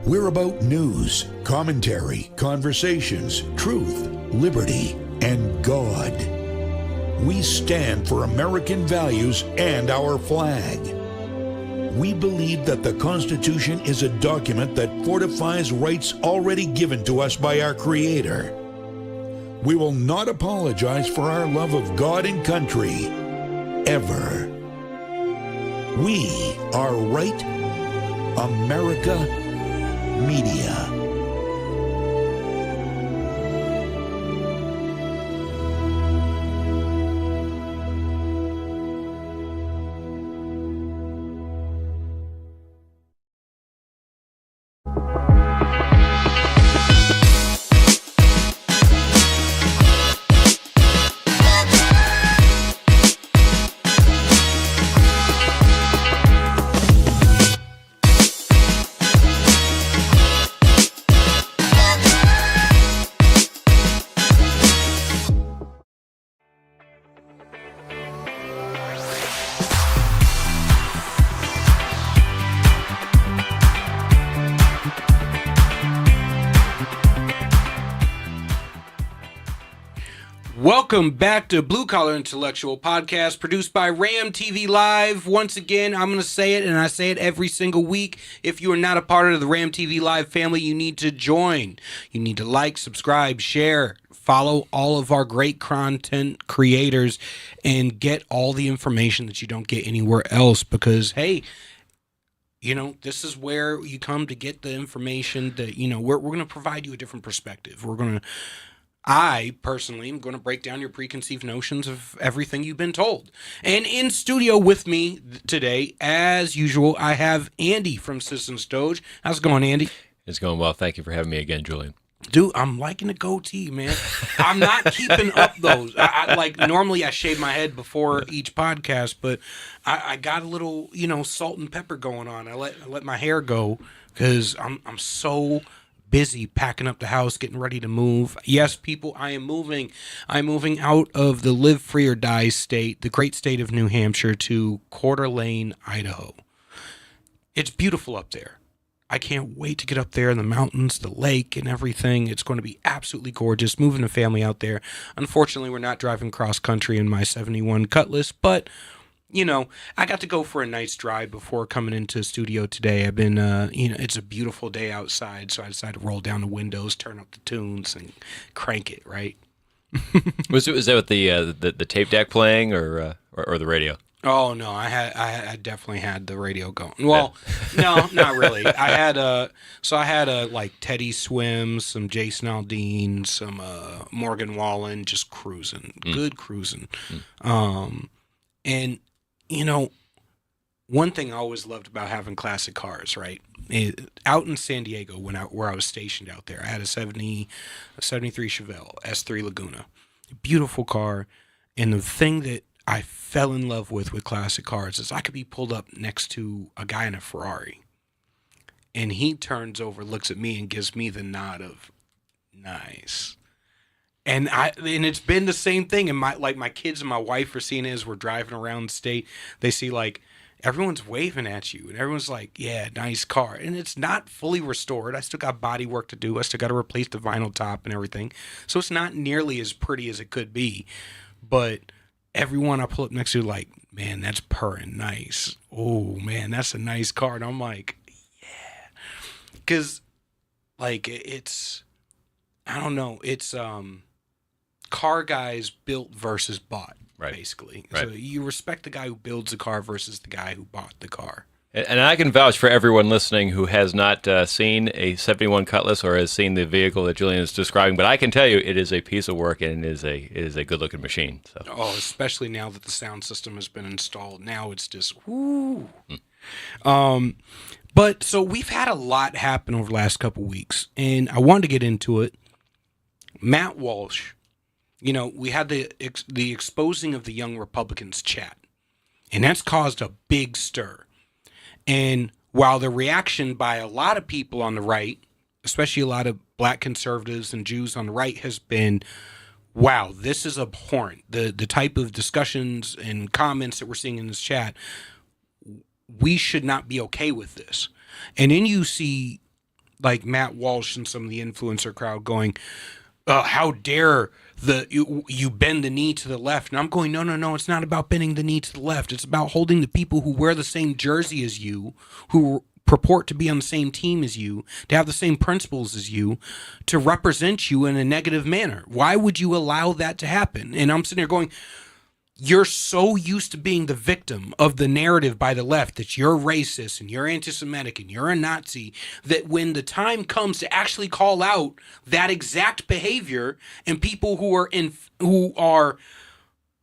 We're about news, commentary, conversations, truth, liberty, and God. We stand for American values and our flag. We believe that the Constitution is a document that fortifies rights already given to us by our Creator. We will not apologize for our love of God and country, ever. We are Right America Media. Welcome back to Blue Collar Intellectual Podcast, produced by Ram TV Live. Once again, I'm going to say it, and I say it every single week. If you are not a part of the Ram TV Live family, you need to join. You need to like, subscribe, share, follow all of our great content creators, and get all the information that you don't get anywhere else. Because, hey, you know, this is where you come to get the information that, you know, we're going to provide you a different perspective. I, personally, am going to break down your preconceived notions of everything you've been told. And in studio with me today, as usual, I have Andy from Citizens Doge. How's it going, Andy? It's going well. Thank you for having me again, Julian. Dude, I'm liking the goatee, man. I'm not keeping up those. Normally I shave my head before each podcast, but I got a little, you know, salt and pepper going on. I let my hair go because I'm so busy packing up the house, getting ready to move. Yes, people, I am moving. I'm moving out of the live free or die state, the great state of New Hampshire, to Coeur d'Alene, Idaho. It's beautiful up there. I can't wait to get up there in the mountains, the lake, and everything. It's going to be absolutely gorgeous. Moving a family out there. Unfortunately, we're not driving cross country in my 71 Cutlass, but you know, I got to go for a nice drive before coming into the studio today. I've been, it's a beautiful day outside, so I decided to roll down the windows, turn up the tunes, and crank it, right? Was that with the tape deck playing or the radio? Oh no, I definitely had the radio going. Well, no, not really. I had like Teddy Swims, some Jason Aldean, some Morgan Wallen, just cruising, good cruising, and you know, one thing I always loved about having classic cars, right? Out in San Diego, where I was stationed out there, I had a 73 Chevelle S3 Laguna, beautiful car, and the thing that I fell in love with classic cars is I could be pulled up next to a guy in a Ferrari, and he turns over, looks at me, and gives me the nod of nice. And it's been the same thing. And my kids and my wife are seeing it as we're driving around the state. They see like everyone's waving at you, and everyone's like, "Yeah, nice car." And it's not fully restored. I still got body work to do. I still got to replace the vinyl top and everything. So it's not nearly as pretty as it could be. But everyone I pull up next to, like, man, that's purring nice. Oh man, that's a nice car. And I'm like, yeah, because like it's, I don't know, it's car guys built versus bought, right, basically. Right. So you respect the guy who builds the car versus the guy who bought the car. And I can vouch for everyone listening who has not seen a 71 Cutlass or has seen the vehicle that Julian is describing, but I can tell you it is a piece of work and it is a good-looking machine. So. Oh, especially now that the sound system has been installed. Now it's just, whoo. But so we've had a lot happen over the last couple weeks, and I wanted to get into it. Matt Walsh, you know, we had the exposing of the Young Republicans chat, and that's caused a big stir. And while the reaction by a lot of people on the right, especially a lot of black conservatives and Jews on the right, has been, wow, this is abhorrent. The type of discussions and comments that we're seeing in this chat, we should not be okay with this. And then you see like Matt Walsh and some of the influencer crowd going, how dare you bend the knee to the left. And I'm going, no, it's not about bending the knee to the left. It's about holding the people who wear the same jersey as you, who purport to be on the same team as you, to have the same principles as you, to represent you in a negative manner. Why would you allow that to happen? And I'm sitting there going, you're so used to being the victim of the narrative by the left that you're racist and you're anti-Semitic and you're a Nazi, that when the time comes to actually call out that exact behavior and people who are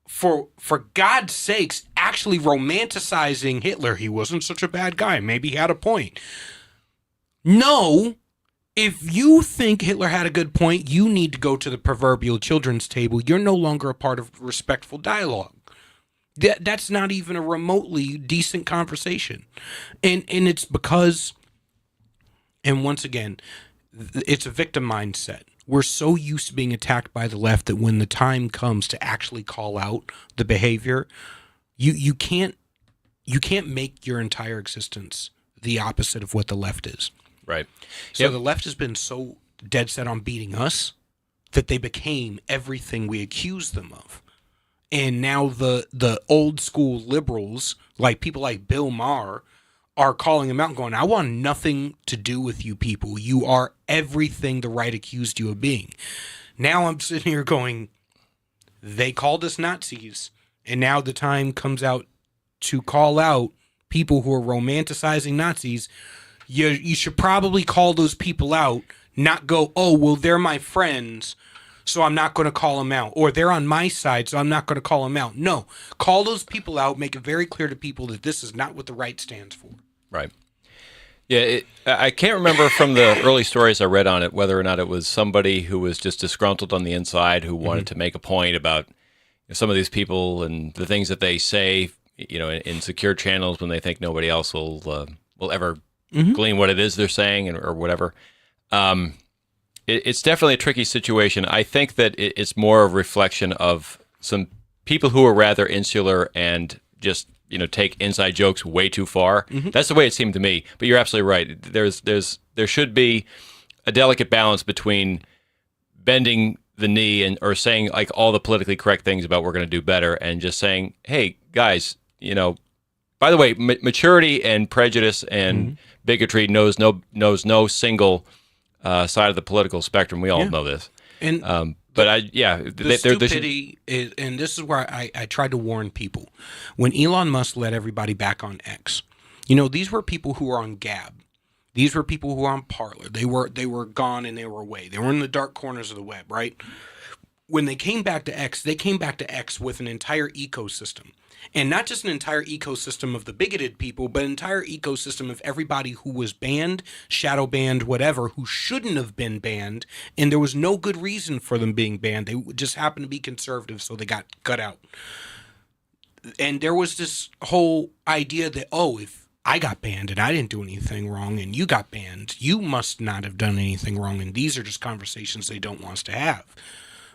for God's sakes actually romanticizing Hitler, he wasn't such a bad guy, maybe he had a point. No. If you think Hitler had a good point, you need to go to the proverbial children's table. You're no longer a part of respectful dialogue. That's not even a remotely decent conversation. And it's because, and once again, it's a victim mindset. We're so used to being attacked by the left that when the time comes to actually call out the behavior, you can't make your entire existence the opposite of what the left is. Right. So the left has been so dead set on beating us that they became everything we accused them of. And now the old school liberals, like people like Bill Maher, are calling them out and going, I want nothing to do with you people. You are everything the right accused you of being. Now I'm sitting here going, they called us Nazis, and now the time comes out to call out people who are romanticizing Nazis. You should probably call those people out, not go, oh, well, they're my friends, so I'm not going to call them out. Or they're on my side, so I'm not going to call them out. No, call those people out, make it very clear to people that this is not what the right stands for. Right. Yeah, I can't remember from the early stories I read on it whether or not it was somebody who was just disgruntled on the inside who wanted to make a point about some of these people and the things that they say, in secure channels when they think nobody else will ever glean what it is they're saying or whatever. It's definitely a tricky situation. I think that it's more a reflection of some people who are rather insular and just take inside jokes way too far. That's the way it seemed to me. But you're absolutely right. There should be a delicate balance between bending the knee or saying like all the politically correct things about we're going to do better and just saying, hey guys, by the way, maturity and prejudice and bigotry knows no single side of the political spectrum. We all know this. And but the stupidity is, and this is where I tried to warn people when Elon Musk let everybody back on X. These were people who were on Gab. These were people who were on Parler. They were gone and they were away. They were in the dark corners of the web, right? When they came back to X, they came back to X with an entire ecosystem. And not just an entire ecosystem of the bigoted people, but an entire ecosystem of everybody who was banned, shadow banned, whatever, who shouldn't have been banned. And there was no good reason for them being banned. They just happened to be conservative, so they got cut out. And there was this whole idea that, oh, if I got banned and I didn't do anything wrong and you got banned, you must not have done anything wrong. And these are just conversations they don't want us to have.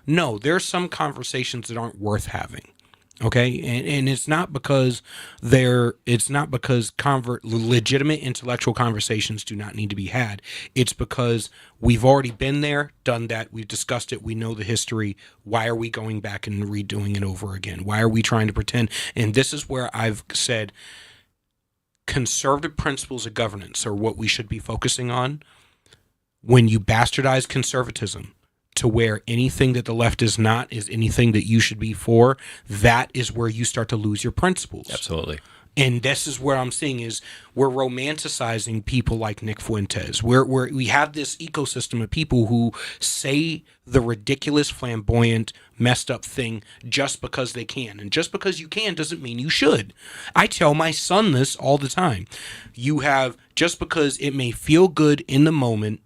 No, there are some conversations that aren't worth having. Okay, and it's not because legitimate intellectual conversations do not need to be had. It's because we've already been there, done that, we've discussed it, we know the history. Why are we going back and redoing it over again? Why are we trying to pretend? And this is where I've said conservative principles of governance are what we should be focusing on. When you bastardize conservatism to where anything that the left is not is anything that you should be for, that is where you start to lose your principles. Absolutely. And this is where I'm seeing is we're romanticizing people like Nick Fuentes. We have this ecosystem of people who say the ridiculous, flamboyant, messed up thing just because they can. And just because you can doesn't mean you should. I tell my son this all the time. Just because it may feel good in the moment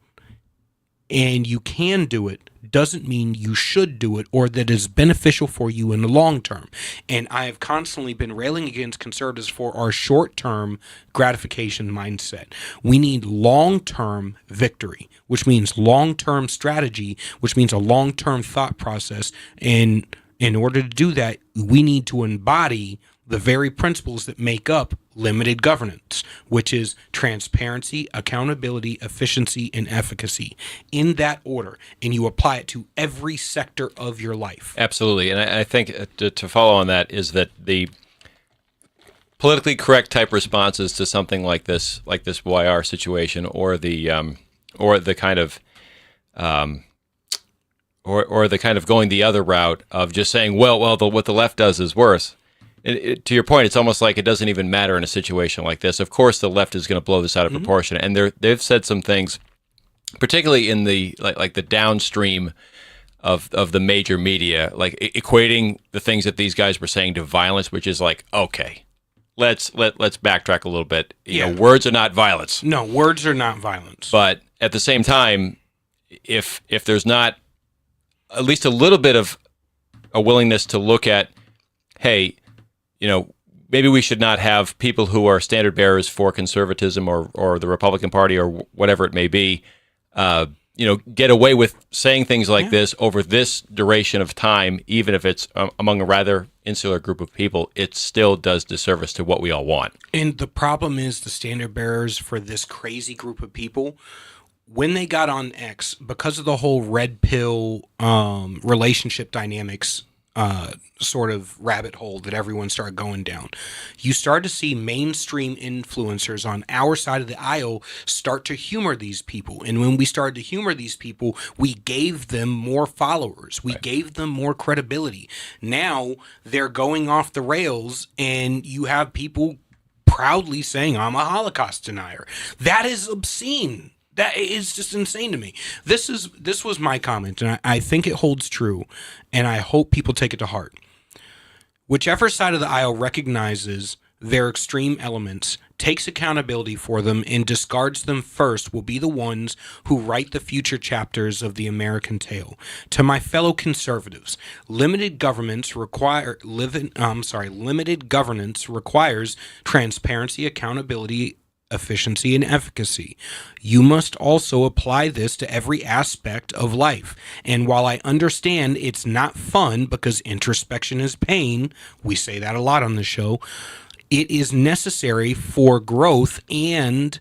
and you can do it, doesn't mean you should do it or that is beneficial for you in the long term. And I have constantly been railing against conservatives for our short-term gratification mindset. We need long-term victory, which means long-term strategy, which means a long-term thought process. And in order to do that, we need to embody the very principles that make up limited governance, which is transparency, accountability, efficiency, and efficacy, in that order, and you apply it to every sector of your life. Absolutely. And I think to follow on that is that the politically correct type responses to something like this YR situation, or the kind of or the kind of going the other route of just saying, well, what the left does is worse. To your point, it's almost like it doesn't even matter in a situation like this. Of course, the left is going to blow this out of proportion, and they've said some things, particularly in the like the downstream of the major media, like equating the things that these guys were saying to violence, which is like, okay, let's backtrack a little bit. You know, words are not violence. No, words are not violence. But at the same time, if there's not at least a little bit of a willingness to look at, hey, you know, maybe we should not have people who are standard bearers for conservatism or the Republican Party or whatever it may be, you know, get away with saying things like this over this duration of time, even if it's among a rather insular group of people. It still does disservice to what we all want. And the problem is the standard bearers for this crazy group of people, when they got on X, because of the whole red pill relationship dynamics sort of rabbit hole that everyone started going down, you start to see mainstream influencers on our side of the aisle start to humor these people. And when we started to humor these people, we gave them more followers. We gave them more credibility. Now they're going off the rails, and you have people proudly saying, I'm a Holocaust denier. That is obscene. That is just insane to me. This was my comment, and I think it holds true, and I hope people take it to heart. Whichever side of the aisle recognizes their extreme elements, takes accountability for them, and discards them first will be the ones who write the future chapters of the American tale. To my fellow conservatives, limited governance requires transparency, accountability, efficiency, and efficacy. You must also apply this to every aspect of life. And while I understand it's not fun because introspection is pain, we say that a lot on the show, it is necessary for growth, and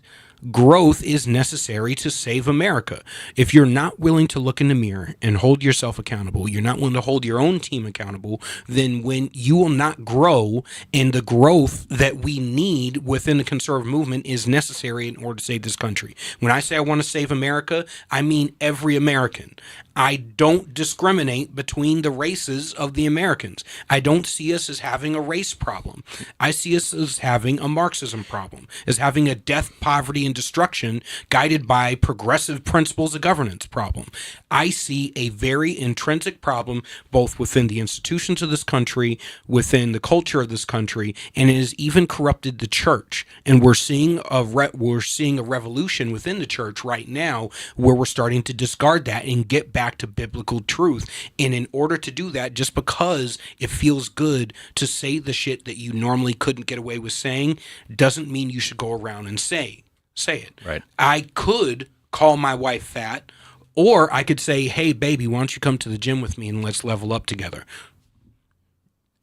growth is necessary to save America. If you're not willing to look in the mirror and hold yourself accountable, you're not willing to hold your own team accountable, then when you will not grow, and the growth that we need within the conservative movement is necessary in order to save this country. When I say I want to save America, I mean every American. I don't discriminate between the races of the Americans. I don't see us as having a race problem. I see us as having a Marxism problem, as having a death, poverty, and destruction guided by progressive principles of governance problem. I see a very intrinsic problem both within the institutions of this country, within the culture of this country, and it has even corrupted the church. And we're seeing a revolution within the church right now where we're starting to discard that and get back to biblical truth. And in order to do that, just because it feels good to say the shit that you normally couldn't get away with saying, doesn't mean you should go around and say it. Right. I could call my wife fat, or I could say, hey, baby, why don't you come to the gym with me and let's level up together.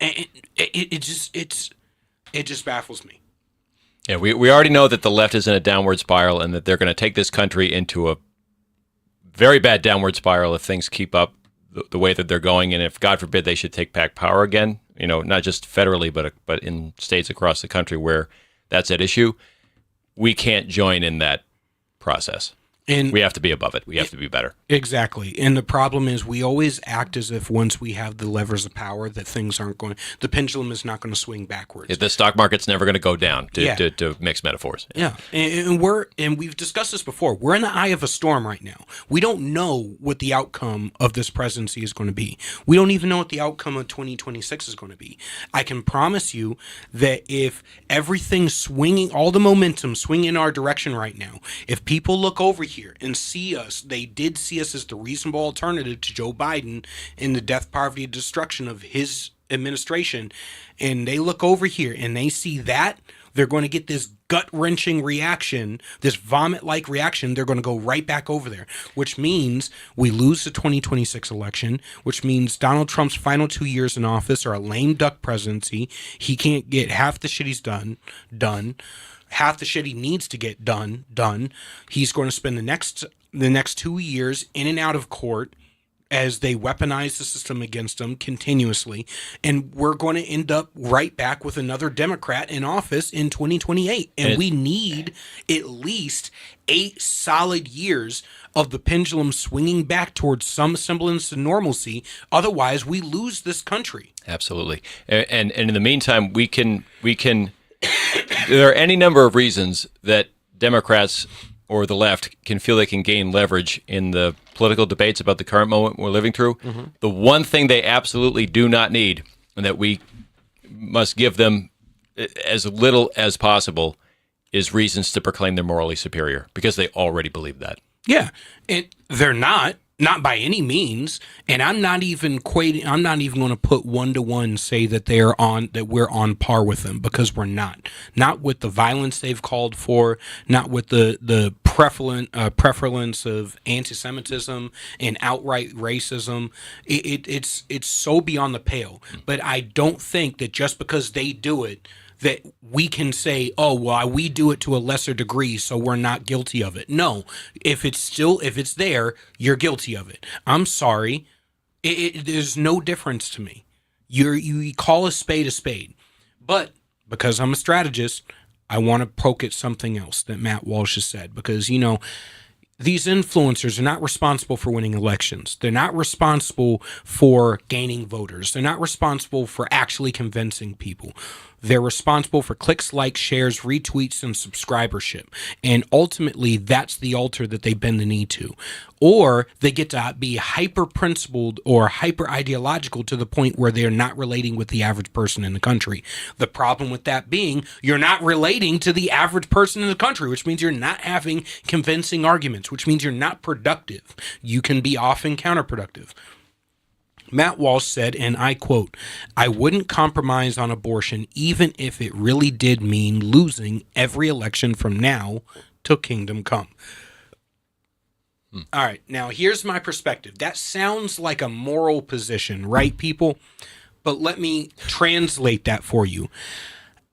And it just baffles me. Yeah, we already know that the left is in a downward spiral, and that they're going to take this country into a very bad downward spiral if things keep up the way that they're going, and if, God forbid, they should take back power again, you know, not just federally, but in states across the country where that's at issue. We can't join in that process. And we have to be above it. We have to be better. Exactly. And the problem is we always act as if once we have the levers of power that things aren't going, the pendulum is not going to swing backwards. The stock market's never going to go down, to mix metaphors. Yeah. And we've discussed this before. We're in the eye of a storm right now. We don't know what the outcome of this presidency is going to be. We don't even know what the outcome of 2026 is going to be. I can promise you that if everything's swinging, all the momentum swing in our direction right now, if people look over here and see us, they did see us as the reasonable alternative to Joe Biden in the death, poverty, and destruction of his administration, and they look over here and they see that, they're going to get this gut-wrenching reaction, this vomit-like reaction. They're going to go right back over there, which means we lose the 2026 election, which means Donald Trump's final 2 years in office are a lame duck presidency. He can't get half the shit he's done. Half the shit he needs to get done. He's going to spend the next 2 years in and out of court as they weaponize the system against him continuously. And we're going to end up right back with another Democrat in office in 2028. And we need at least 8 solid years of the pendulum swinging back towards some semblance of normalcy. Otherwise, we lose this country. Absolutely. And in the meantime, we can there are any number of reasons that Democrats or the left can feel they can gain leverage in the political debates about the current moment we're living through. Mm-hmm. The one thing they absolutely do not need, and that we must give them as little as possible, is reasons to proclaim they're morally superior, because they already believe that. Yeah, and they're not by any means. And I'm not even going to put 1-to-1 say that we're on par with them, because we're not. Not with the violence they've called for, not with the prevalence of anti-Semitism and outright racism. It's so beyond the pale. But I don't think that just because they do it, that we can say, oh, well, we do it to a lesser degree, so we're not guilty of it. No, if it's there, you're guilty of it. I'm sorry. There's no difference to me. You call a spade. But because I'm a strategist, I want to poke at something else that Matt Walsh has said, because, these influencers are not responsible for winning elections. They're not responsible for gaining voters. They're not responsible for actually convincing people. They're responsible for clicks, likes, shares, retweets, and subscribership. And ultimately, that's the altar that they bend the knee to. Or they get to be hyper-principled or hyper-ideological to the point where they're not relating with the average person in the country. The problem with that being, you're not relating to the average person in the country, which means you're not having convincing arguments, which means you're not productive. You can be often counterproductive. Matt Walsh said, and I quote, "I wouldn't compromise on abortion even if it really did mean losing every election from now till kingdom come." All right, now here's my perspective. That sounds like a moral position, right, people? But let me translate that for you.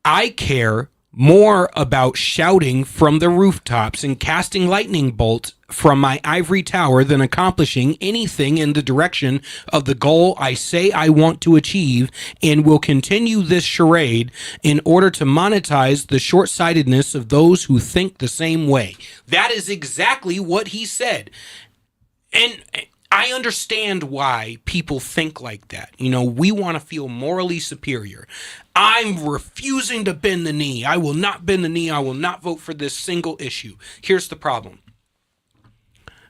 I care more about shouting from the rooftops and casting lightning bolts from my ivory tower than accomplishing anything in the direction of the goal I say I want to achieve, and will continue this charade in order to monetize the short-sightedness of those who think the same way. That is exactly what he said. And I understand why people think like that. We want to feel morally superior. I'm refusing to bend the knee. I will not bend the knee. I will not vote for this single issue. Here's the problem.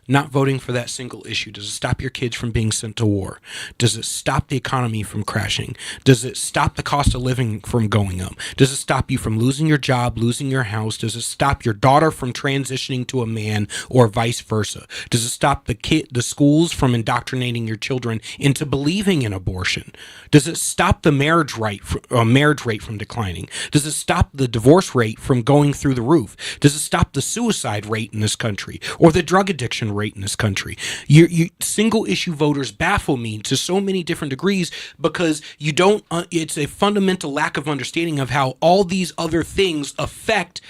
Not voting for that single issue, does it stop your kids from being sent to war? Does it stop the economy from crashing? Does it stop the cost of living from going up? Does it stop you from losing your job, losing your house? Does it stop your daughter from transitioning to a man, or vice versa? Does it stop the schools from indoctrinating your children into believing in abortion? Does it stop the marriage rate from declining? Does it stop the divorce rate from going through the roof? Does it stop the suicide rate in this country, or the drug addiction rate in this country? You single issue voters baffle me to so many different degrees, because you don't it's a fundamental lack of understanding of how all these other things affect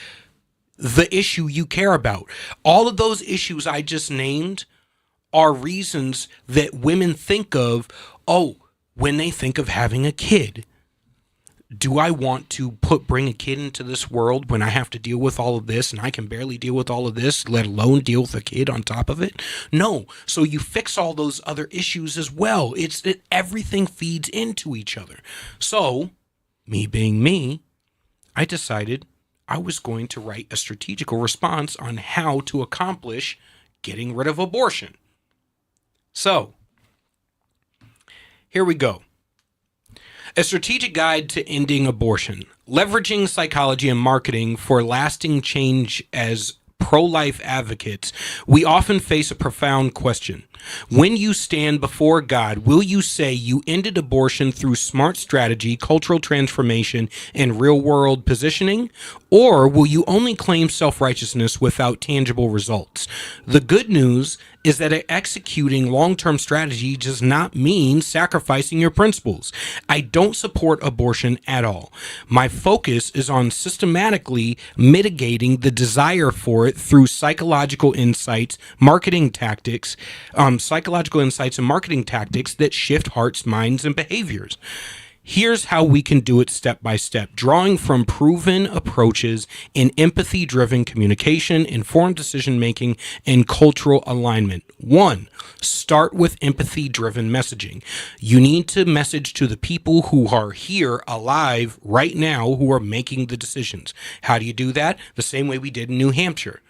the issue you care about. All of those issues I just named are reasons that women think of, when they think of having a kid. Do I want to bring a kid into this world when I have to deal with all of this, and I can barely deal with all of this, let alone deal with a kid on top of it? No. So you fix all those other issues as well. It's that everything feeds into each other. So, me being me, I decided I was going to write a strategical response on how to accomplish getting rid of abortion. So, here we go. A strategic guide to ending abortion, leveraging psychology and marketing for lasting change as pro-life advocates, we often face a profound question. When you stand before God, will you say you ended abortion through smart strategy, cultural transformation, and real-world positioning? Or will you only claim self-righteousness without tangible results? The good news is that executing long-term strategy does not mean sacrificing your principles. I don't support abortion at all. My focus is on systematically mitigating the desire for it through psychological insights, marketing tactics, that shift hearts, minds, and behaviors. Here's how we can do it step by step, drawing from proven approaches in empathy-driven communication, informed decision-making, and cultural alignment. 1, start with empathy-driven messaging. You need to message to the people who are here, alive, right now, who are making the decisions. How do you do that? The same way we did in New Hampshire.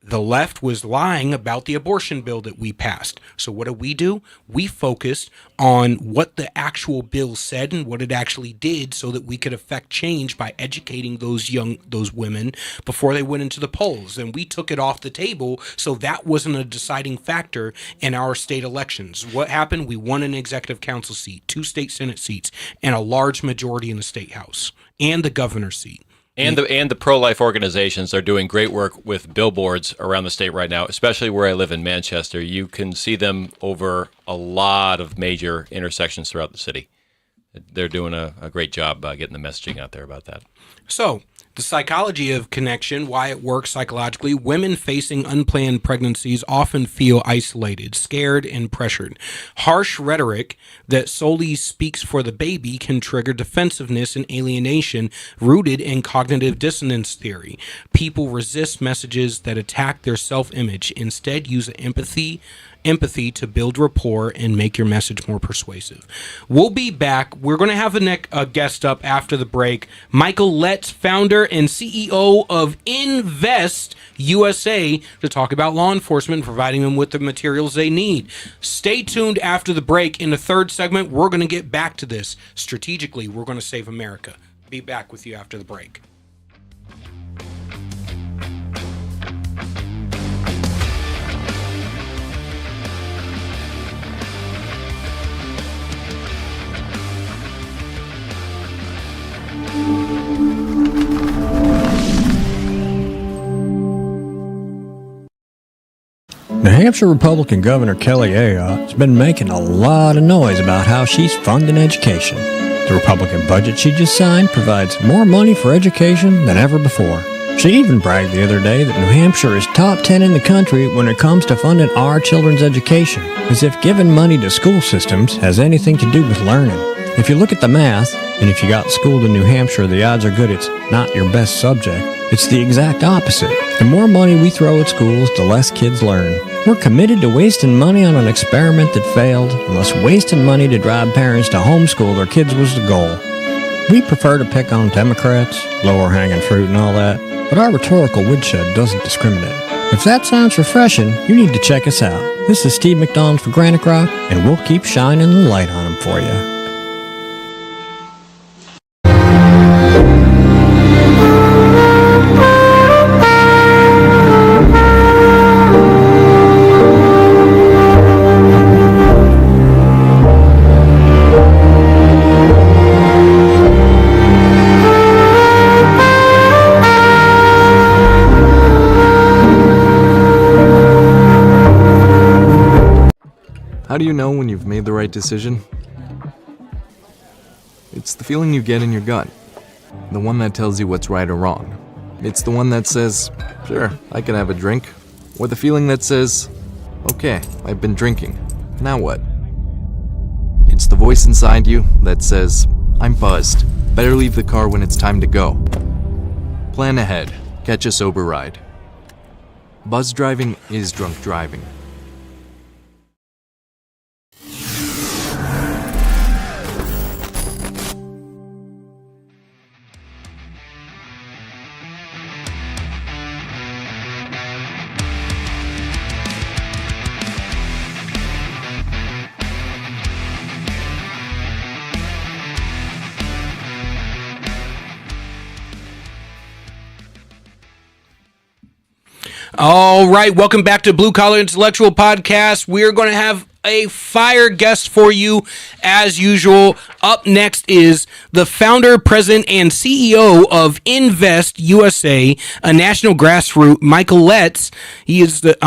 The left was lying about the abortion bill that we passed. So what do? We focused on what the actual bill said and what it actually did so that we could affect change by educating those women before they went into the polls. And we took it off the table, so that wasn't a deciding factor in our state elections. What happened? We won an executive council seat, 2 state senate seats, and a large majority in the state house and the governor's seat. And the pro-life organizations are doing great work with billboards around the state right now, especially where I live in Manchester. You can see them over a lot of major intersections throughout the city. They're doing a great job getting the messaging out there about that. So, the psychology of connection, why it works psychologically. Women facing unplanned pregnancies often feel isolated, scared, and pressured. Harsh rhetoric that solely speaks for the baby can trigger defensiveness and alienation rooted in cognitive dissonance theory. People resist messages that attack their self-image. Instead, use empathy to build rapport and make your message more persuasive. We'll be back. We're going to have a guest up after the break. Michael Letts, founder and CEO of Invest USA, to talk about law enforcement, providing them with the materials they need. Stay tuned after the break. In the third segment, we're going to get back to this. Strategically, we're going to save America. Be back with you after the break. New Hampshire Republican Governor Kelly Ayotte has been making a lot of noise about how she's funding education. The Republican budget she just signed provides more money for education than ever before. She even bragged the other day that New Hampshire is top 10 in the country when it comes to funding our children's education, as if giving money to school systems has anything to do with learning. If you look at the math, and if you got schooled in New Hampshire, the odds are good it's not your best subject. It's the exact opposite. The more money we throw at schools, the less kids learn. We're committed to wasting money on an experiment that failed, unless wasting money to drive parents to homeschool their kids was the goal. We prefer to pick on Democrats, lower hanging fruit and all that, but our rhetorical woodshed doesn't discriminate. If that sounds refreshing, you need to check us out. This is Steve McDonald for Granite Rock, and we'll keep shining the light on them for you. How do you know when you've made the right decision? It's the feeling you get in your gut. The one that tells you what's right or wrong. It's the one that says, sure, I can have a drink. Or the feeling that says, okay, I've been drinking. Now what? It's the voice inside you that says, I'm buzzed. Better leave the car when it's time to go. Plan ahead. Catch a sober ride. Buzz driving is drunk driving. All right, welcome back to Blue Collar Intellectual Podcast. We're going to have a fire guest for you as usual. Up next is the founder, president, and CEO of Invest USA, a national grassroots, Michael Letts. He is the,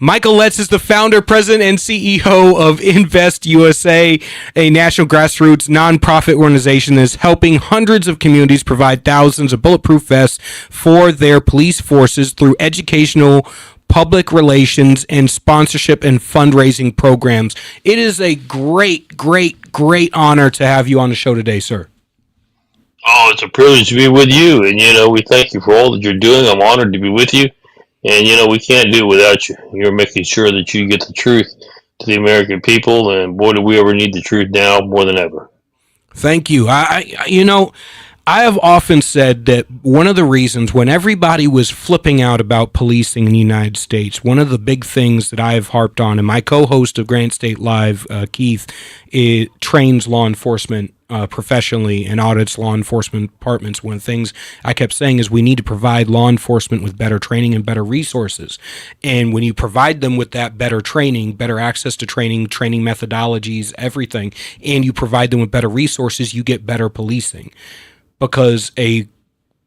Michael Letts is the founder, president, and CEO of Invest USA, a national grassroots nonprofit organization that is helping hundreds of communities provide thousands of bulletproof vests for their police forces through educational, public relations, and sponsorship and fundraising programs. It is a great, great, great honor to have you on the show today, sir. Oh, it's a privilege to be with you. And, we thank you for all that you're doing. I'm honored to be with you. And, we can't do it without you. You're making sure that you get the truth to the American people. And, boy, do we ever need the truth now more than ever. Thank you. I have often said that one of the reasons when everybody was flipping out about policing in the United States, one of the big things that I have harped on, and my co-host of Grant State Live, Keith, trains law enforcement professionally and audits law enforcement departments. One of the things I kept saying is we need to provide law enforcement with better training and better resources. And when you provide them with that better training, better access to training methodologies, everything, and you provide them with better resources, you get better policing. Because a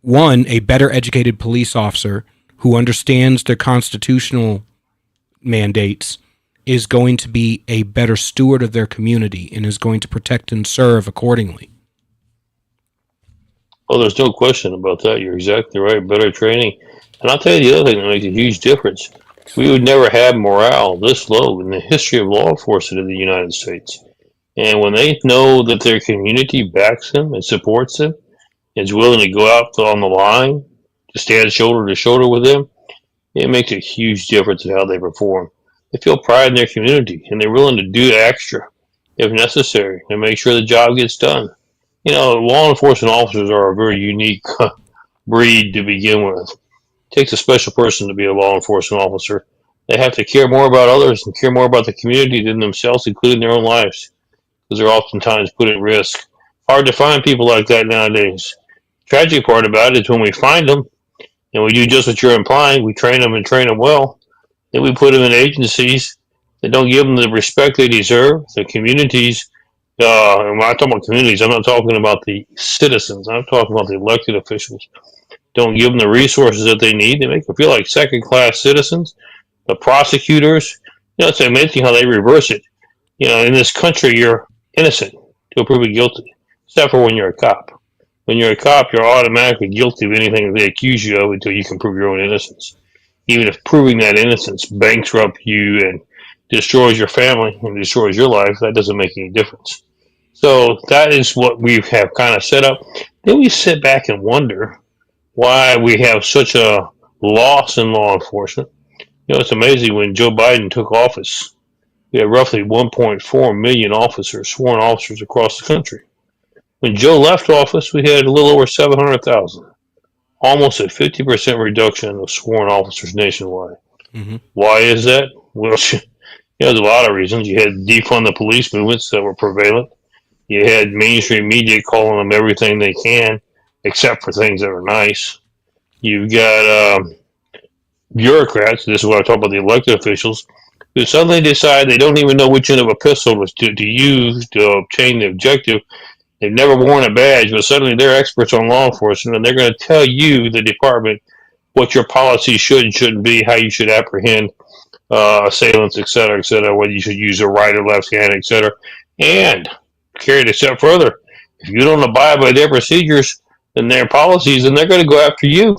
better educated police officer who understands their constitutional mandates is going to be a better steward of their community and is going to protect and serve accordingly. Well, there's no question about that. You're exactly right. Better training. And I'll tell you the other thing that makes a huge difference. We would never have morale this low in the history of law enforcement in the United States. And when they know that their community backs them and supports them, is willing to go out on the line to stand shoulder to shoulder with them, it makes a huge difference in how they perform. They feel pride in their community, and they're willing to do extra if necessary to make sure the job gets done. Law enforcement officers are a very unique breed to begin with. It takes a special person to be a law enforcement officer. They have to care more about others and care more about the community than themselves, including their own lives, because they're oftentimes put at risk. Hard to find people like that nowadays. Tragic part about it is when we find them, and we do just what you're implying, we train them and train them well, then we put them in agencies that don't give them the respect they deserve. The communities, and when I talk about communities, I'm not talking about the citizens, I'm talking about the elected officials. Don't give them the resources that they need. They make them feel like second-class citizens. The prosecutors, it's amazing how they reverse it. In this country, you're innocent till proven guilty, except for when you're a cop. When you're a cop, you're automatically guilty of anything that they accuse you of until you can prove your own innocence. Even if proving that innocence bankrupts you and destroys your family and destroys your life, that doesn't make any difference. So that is what we have kind of set up. Then we sit back and wonder why we have such a loss in law enforcement. It's amazing when Joe Biden took office, we had roughly 1.4 million officers, sworn officers across the country. When Joe left office, we had a little over 700,000, almost a 50% reduction of sworn officers nationwide. Mm-hmm. Why is that? Well, there's a lot of reasons. You had defund the police movements that were prevalent. You had mainstream media calling them everything they can, except for things that are nice. You've got bureaucrats, this is what I talk about the elected officials, who suddenly decide they don't even know which end of a pistol to use to obtain the objective. They've never worn a badge, but suddenly they're experts on law enforcement, and they're going to tell you, the department, what your policy should and shouldn't be, how you should apprehend assailants, et cetera, whether you should use a right or left hand, et cetera. And carry it a step further. If you don't abide by their procedures and their policies, then they're going to go after you.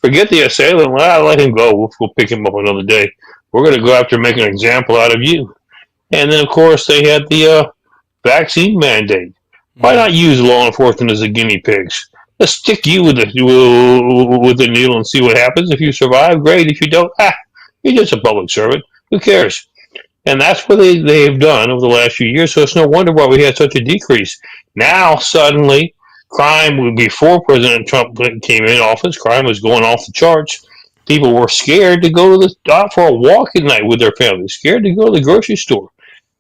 Forget the assailant. Well, let him go. We'll pick him up another day. We're going to go after making an example out of you. And then, of course, they had the vaccine mandate. Why not use law enforcement as the guinea pigs? Let's stick you with the needle and see what happens. If you survive, great. If you don't, you're just a public servant. Who cares? And that's what they've done over the last few years. So it's no wonder why we had such a decrease. Now, suddenly, crime, before President Trump came in office, crime was going off the charts. People were scared to go out for a walk at night with their families, scared to go to the grocery store.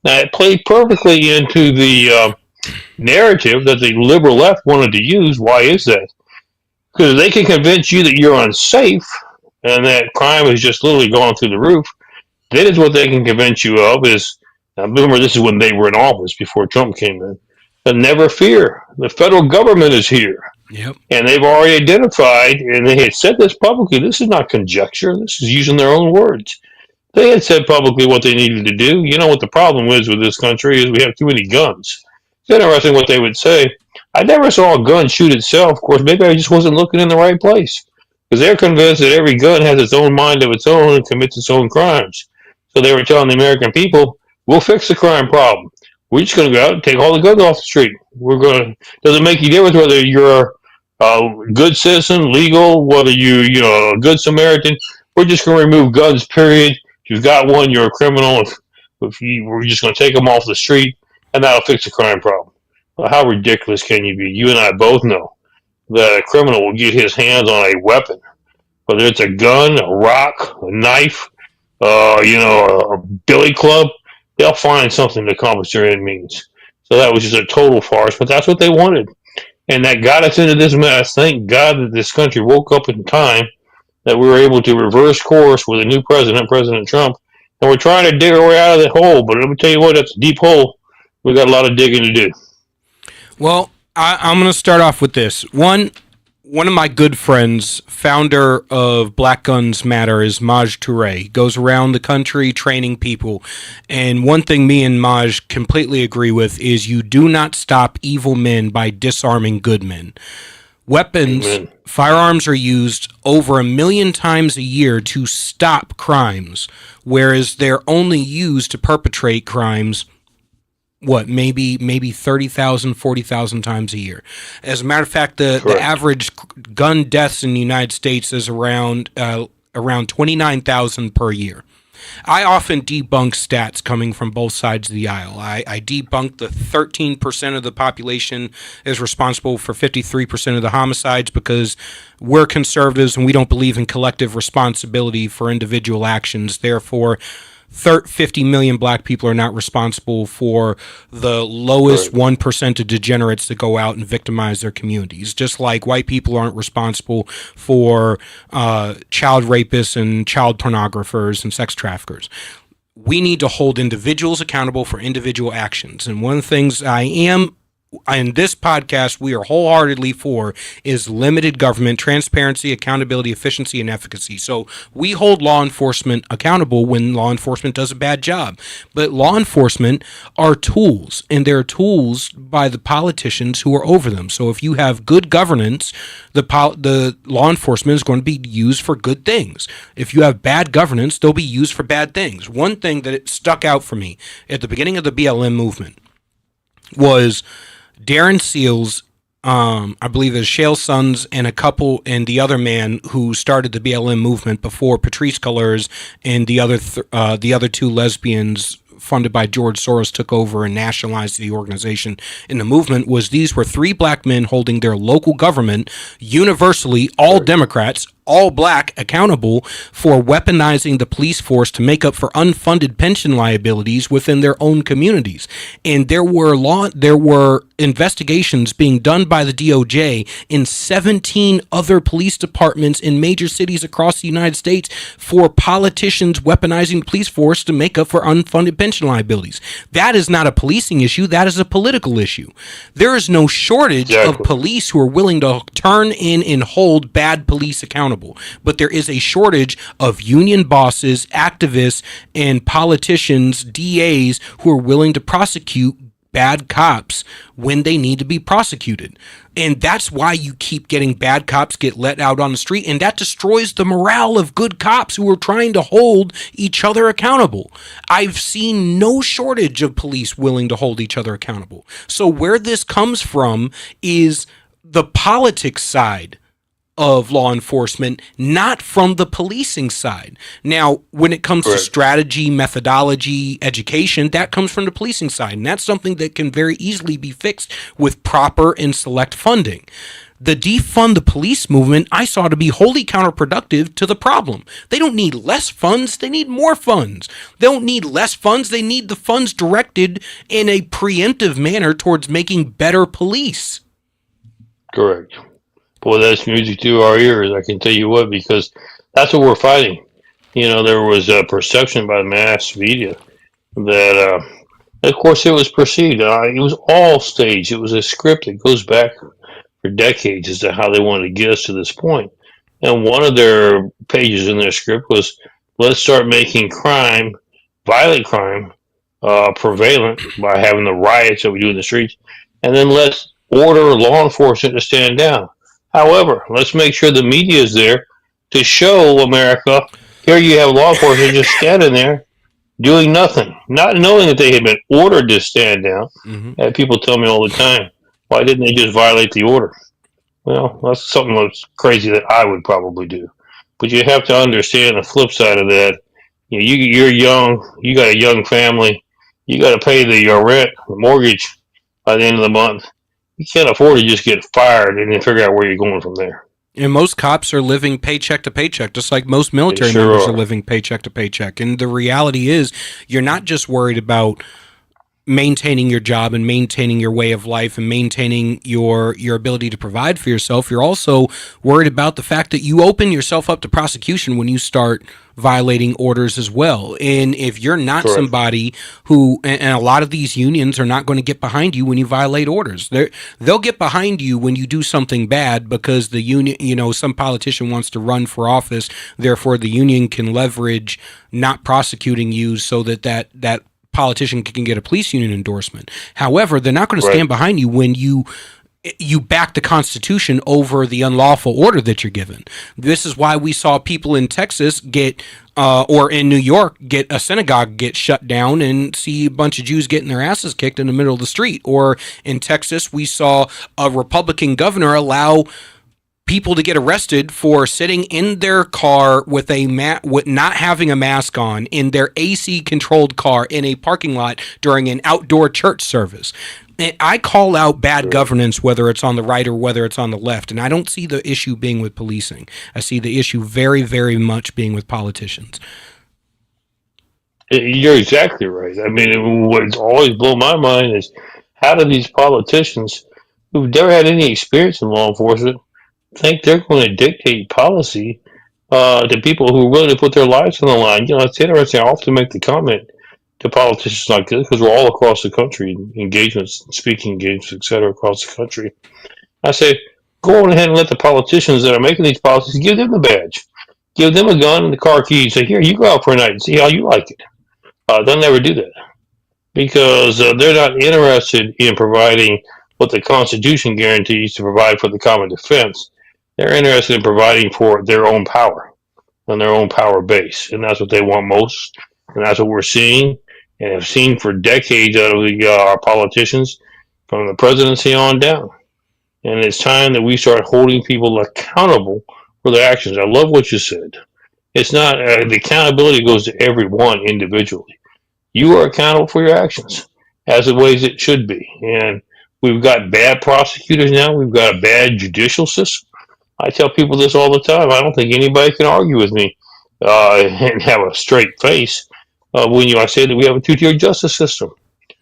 Now, it played perfectly into the narrative that the liberal left wanted to use. Why is that? Because they can convince you that you're unsafe and that crime has just literally gone through the roof, that is what they can convince you of is, now remember, this is when they were in office before Trump came in, but never fear. The federal government is here. Yep. And they've already identified, and they had said this publicly. This is not conjecture. This is using their own words. They had said publicly what they needed to do. You know what the problem is with this country is we have too many guns. It's interesting what they would say. I never saw a gun shoot itself. Of course, maybe I just wasn't looking in the right place. Because they're convinced that every gun has its own mind of its own and commits its own crimes. So they were telling the American people, we'll fix the crime problem. We're just going to go out and take all the guns off the street. Doesn't make any difference whether you're a good citizen, legal, whether you're a good Samaritan. We're just going to remove guns, period. If you've got one, you're a criminal. We're just going to take them off the street, and that'll fix the crime problem. Well, how ridiculous can you be? You and I both know that a criminal will get his hands on a weapon, whether it's a gun, a rock, a knife, a billy club. They'll find something to accomplish their end means. So that was just a total farce, but that's what they wanted. And that got us into this mess. Thank God that this country woke up in time, that we were able to reverse course with a new president, President Trump. And we're trying to dig our way out of that hole. But let me tell you what, that's a deep hole. We got a lot of digging to do. Well, I'm going to start off with this. One of my good friends, founder of Black Guns Matter, is Maj Toure. He goes around the country training people. And one thing me and Maj completely agree with is you do not stop evil men by disarming good men. Weapons, Amen. Firearms are used over 1 million times a year to stop crimes, whereas they're only used to perpetrate crimes maybe 30,000, 40,000 times a year. As a matter of fact, the average gun deaths in the United States is around 29,000 per year. I often debunk stats coming from both sides of the aisle. I debunk the 13% of the population is responsible for 53% of the homicides because we're conservatives and we don't believe in collective responsibility for individual actions. Therefore, 50 million black people are not responsible for the lowest 1% of degenerates that go out and victimize their communities. Just like white people aren't responsible for child rapists and child pornographers and sex traffickers. We need to hold individuals accountable for individual actions. And one of the things in this podcast, we are wholeheartedly for is limited government, transparency, accountability, efficiency, and efficacy. So we hold law enforcement accountable when law enforcement does a bad job. But law enforcement are tools, and they're tools by the politicians who are over them. So if you have good governance, the law enforcement is going to be used for good things. If you have bad governance, they'll be used for bad things. One thing that stuck out for me at the beginning of the BLM movement was Darren Seals, I believe it's Shale Sons and the other man who started the BLM movement before Patrisse Cullors and the other two lesbians funded by George Soros took over and nationalized the organization in the movement. These were 3 black men holding their local government, universally all Democrats, all black, accountable for weaponizing the police force to make up for unfunded pension liabilities within their own communities. And there were investigations being done by the DOJ in 17 other police departments in major cities across the United States for politicians weaponizing the police force to make up for unfunded pension liabilities. That is not a policing issue. That is a political issue. There is no shortage of police who are willing to turn in and hold bad police accountable. But there is a shortage of union bosses, activists, and politicians, DAs, who are willing to prosecute bad cops when they need to be prosecuted. And that's why you keep getting bad cops get let out on the street, and that destroys the morale of good cops who are trying to hold each other accountable. I've seen no shortage of police willing to hold each other accountable. So where this comes from is the politics side of law enforcement, not from the policing side. Now, when it comes to strategy, methodology, education, that comes from the policing side, and that's something that can very easily be fixed with proper and select funding. The defund the police movement I saw to be wholly counterproductive to the problem. They don't need less funds, they need more funds. They don't need less funds, they need the funds directed in a preemptive manner towards making better police. Correct. Boy, that's music to our ears, I can tell you what, because That's what we're fighting. There was a perception by the mass media that, of course, it was perceived. It was all staged. It was a script that goes back for decades as to how they wanted to get us to this point. And one of their pages in their script was, let's start making crime, violent crime, prevalent by having the riots that we do in the streets, and then let's order law enforcement to stand down. However, let's make sure the media is there to show America, here you have law enforcement just standing there doing nothing, not knowing that they had been ordered to stand down. Mm-hmm. I have people tell me all the time, why didn't they just violate the order? Well, that's something that's crazy that I would probably do. But you have to understand the flip side of that. You're young, you got a young family, you got to pay your rent, the mortgage by the end of the month. You can't afford to just get fired and then figure out where you're going from there. And most cops are living paycheck to paycheck, just like most military They sure members are. are living paycheck to paycheck. And the reality is, you're not just worried about maintaining your job and maintaining your way of life and maintaining your ability to provide for yourself. You're also worried about the fact that you open yourself up to prosecution when you start violating orders as well. And if you're not Correct. somebody who, and a lot of these unions are not going to get behind you when you violate orders. They'll get behind you when you do something bad because the union, some politician wants to run for office, therefore the union can leverage not prosecuting you so that politician can get a police union endorsement. However, they're not going to stand behind you when you back the Constitution over the unlawful order that you're given. This is why we saw people in Texas get, or in New York, get a synagogue get shut down and see a bunch of Jews getting their asses kicked in the middle of the street. Or in Texas, we saw a Republican governor allow people to get arrested for sitting in their car with with not having a mask on in their AC controlled car in a parking lot during an outdoor church service. And I call out bad governance, whether it's on the right or whether it's on the left, and I don't see the issue being with policing. I see the issue very, very much being with politicians. You're exactly right. I mean, what's always blown my mind is how do these politicians who've never had any experience in law enforcement think they're going to dictate policy to people who are willing to put their lives on the line? It's interesting. I often make the comment to politicians like this because we're all across the country, engagements, speaking engagements, etc., across the country. I say, go on ahead and let the politicians that are making these policies, give them the badge. Give them a gun and the car keys. Say, here, you go out for a night and see how you like it. They'll never do that because they're not interested in providing what the Constitution guarantees to provide for the common defense. They're interested in providing for their own power and their own power base, and that's what they want most, and that's what we're seeing and have seen for decades out of our politicians from the presidency on down. And it's time that we start holding people accountable for their actions. I love what you said. It's not the accountability goes to everyone individually. You are accountable for your actions as the ways it should be. And we've got bad prosecutors now. We've got a bad judicial system. I tell people this all the time. I don't think anybody can argue with me and have a straight face when I say that we have a two-tier justice system.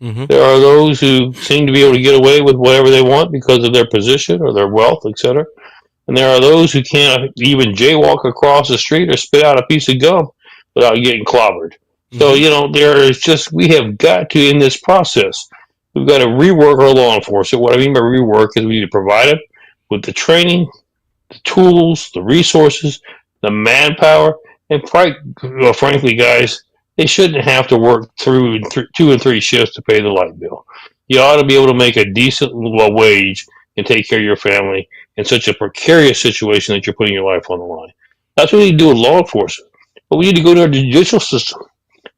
Mm-hmm. There are those who seem to be able to get away with whatever they want because of their position or their wealth, etc. And there are those who can't even jaywalk across the street or spit out a piece of gum without getting clobbered. Mm-hmm. So, there is just, we have got to, in this process, we've got to rework our law enforcement. What I mean by rework is we need to provide them with the training, the tools, the resources, the manpower, and frankly, guys, they shouldn't have to work through 2 and 3 shifts to pay the light bill. You ought to be able to make a decent wage and take care of your family in such a precarious situation that you're putting your life on the line. That's what we need to do with law enforcement. But we need to go to our judicial system.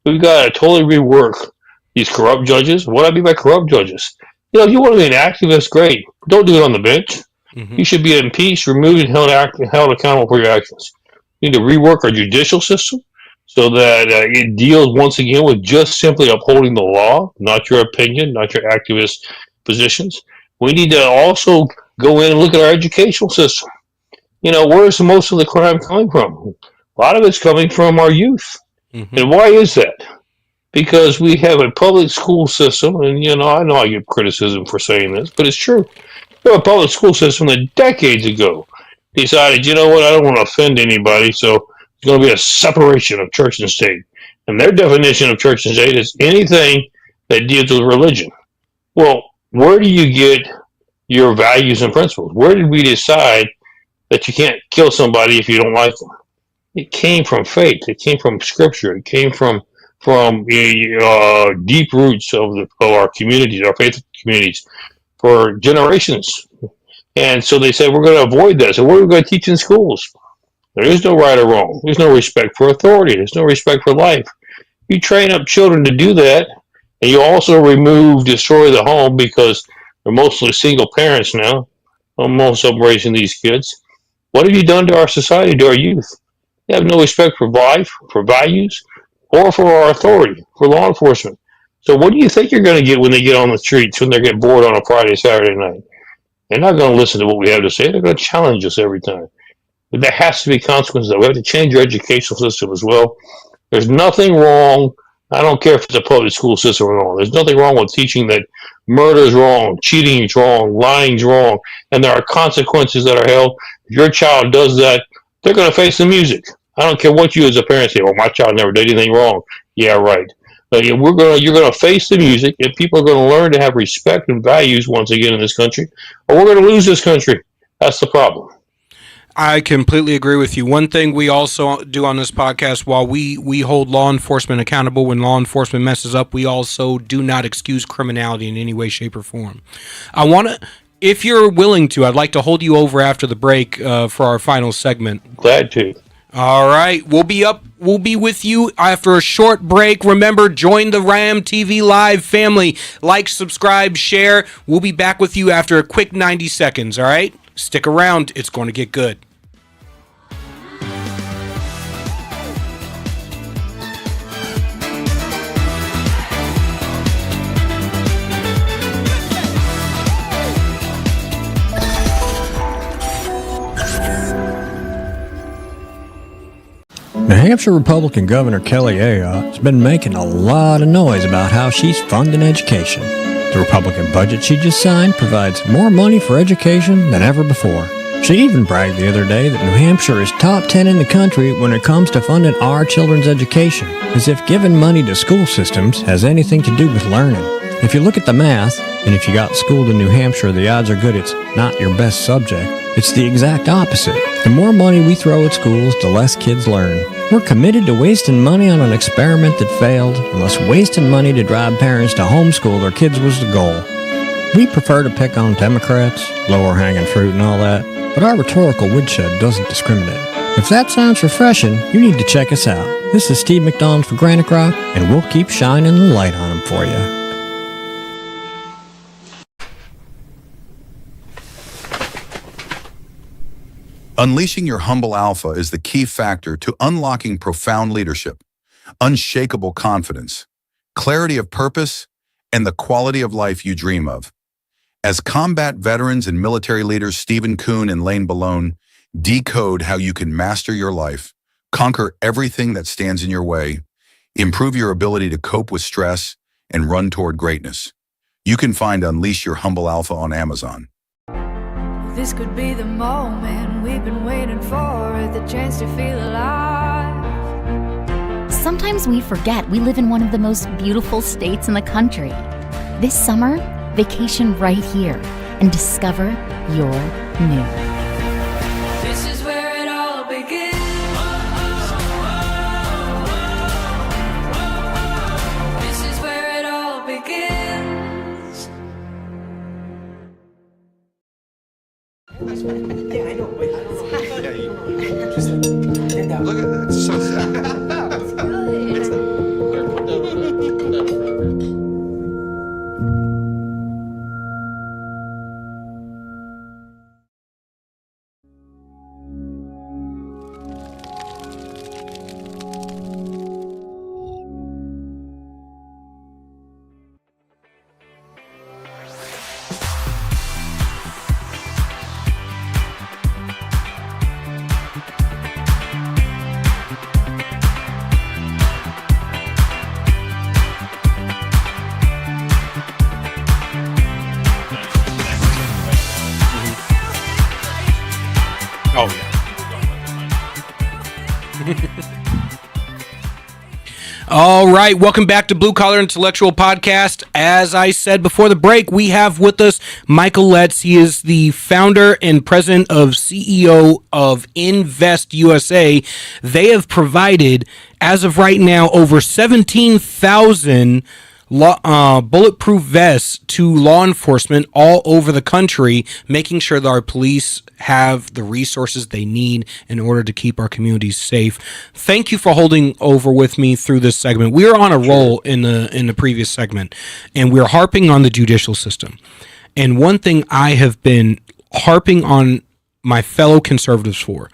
We've got to totally rework these corrupt judges. What do I mean by corrupt judges? If you want to be an activist, great. Don't do it on the bench. Mm-hmm. You should be impeached, removed, and held accountable for your actions. We need to rework our judicial system so that it deals once again with just simply upholding the law, not your opinion, not your activist positions. We need to also go in and look at our educational system. Where's most of the crime coming from? A lot of it's coming from our youth. Mm-hmm. And why is that? Because we have a public school system, and I know I get criticism for saying this, but it's true. We have a public school system that decades ago decided, I don't want to offend anybody, so There's going to be a separation of church and state. And their definition of church and state is anything that deals with religion. Well, where do you get your values and principles? Where did we decide that you can't kill somebody if you don't like them? It came from faith. It came from scripture. It came from deep roots of our communities, our faith communities, for generations. And so they said, we're going to avoid this. And what are we going to teach in schools? There is no right or wrong. There's no respect for authority. There's no respect for life. You train up children to do that, and you also destroy the home, because they're mostly single parents now. Most of them raising these kids. What have you done to our society, to our youth? You have no respect for life, for values, or for our authority, for law enforcement. So what do you think you're going to get when they get on the streets, when they get bored on a Friday, Saturday night? They're not going to listen to what we have to say. They're going to challenge us every time. But there has to be consequences. We have to change our educational system as well. There's nothing wrong. I don't care if it's a public school system or not. There's nothing wrong with teaching that murder is wrong, cheating is wrong, lying is wrong, and there are consequences that are held. If your child does that, they're going to face the music. I don't care what you as a parent say. Well, my child never did anything wrong. Yeah, right. But you're going to face the music, and people are going to learn to have respect and values once again in this country, or we're going to lose this country. That's the problem. I completely agree with you. One thing we also do on this podcast, while we hold law enforcement accountable when law enforcement messes up, we also do not excuse criminality in any way, shape, or form. I want to, if you're willing to, I'd like to hold you over after the break for our final segment. Glad to. All right, we'll be with you after a short break. Remember, join the Ram TV Live family. Like, subscribe, share. We'll be back with you after a quick 90 seconds, all right? Stick around. It's going to get good. New Hampshire Republican Governor Kelly Ayotte has been making a lot of noise about how she's funding education. The Republican budget she just signed provides more money for education than ever before. She even bragged the other day that New Hampshire is top 10 in the country when it comes to funding our children's education, as if giving money to school systems has anything to do with learning. If you look at the math, and if you got schooled in New Hampshire, the odds are good it's not your best subject. It's the exact opposite. The more money we throw at schools, the less kids learn. We're committed to wasting money on an experiment that failed, unless wasting money to drive parents to homeschool their kids was the goal. We prefer to pick on Democrats, lower hanging fruit and all that, but our rhetorical woodshed doesn't discriminate. If that sounds refreshing, you need to check us out. This is Steve McDonald for Granite Rock, and we'll keep shining the light on them for you. Unleashing your humble alpha is the key factor to unlocking profound leadership, unshakable confidence, clarity of purpose, and the quality of life you dream of. As combat veterans and military leaders Stephen Kuhn and Lane Ballone decode how you can master your life, conquer everything that stands in your way, improve your ability to cope with stress, and run toward greatness. You can find Unleash Your Humble Alpha on Amazon. This could be the moment we've been waiting for, the chance to feel alive. Sometimes we forget we live in one of the most beautiful states in the country. This summer, vacation right here and discover your new. This is where it all begins. This is where it all begins. Yeah, I know. Wait, I don't know. Yeah, you just stand out. Look at that. It's so sad. Oh, yeah. All right, welcome back to Blue Collar Intellectual Podcast. As I said before the break, we have with us Michael Letts. He is the founder and president of CEO of Invest USA. They have provided, as of right now, over 17,000 bulletproof vests to law enforcement all over the country, making sure that our police have the resources they need in order to keep our communities safe. Thank you for holding over with me through this segment. We were on a roll in the previous segment, and we're harping on the judicial system. And one thing I have been harping on my fellow conservatives for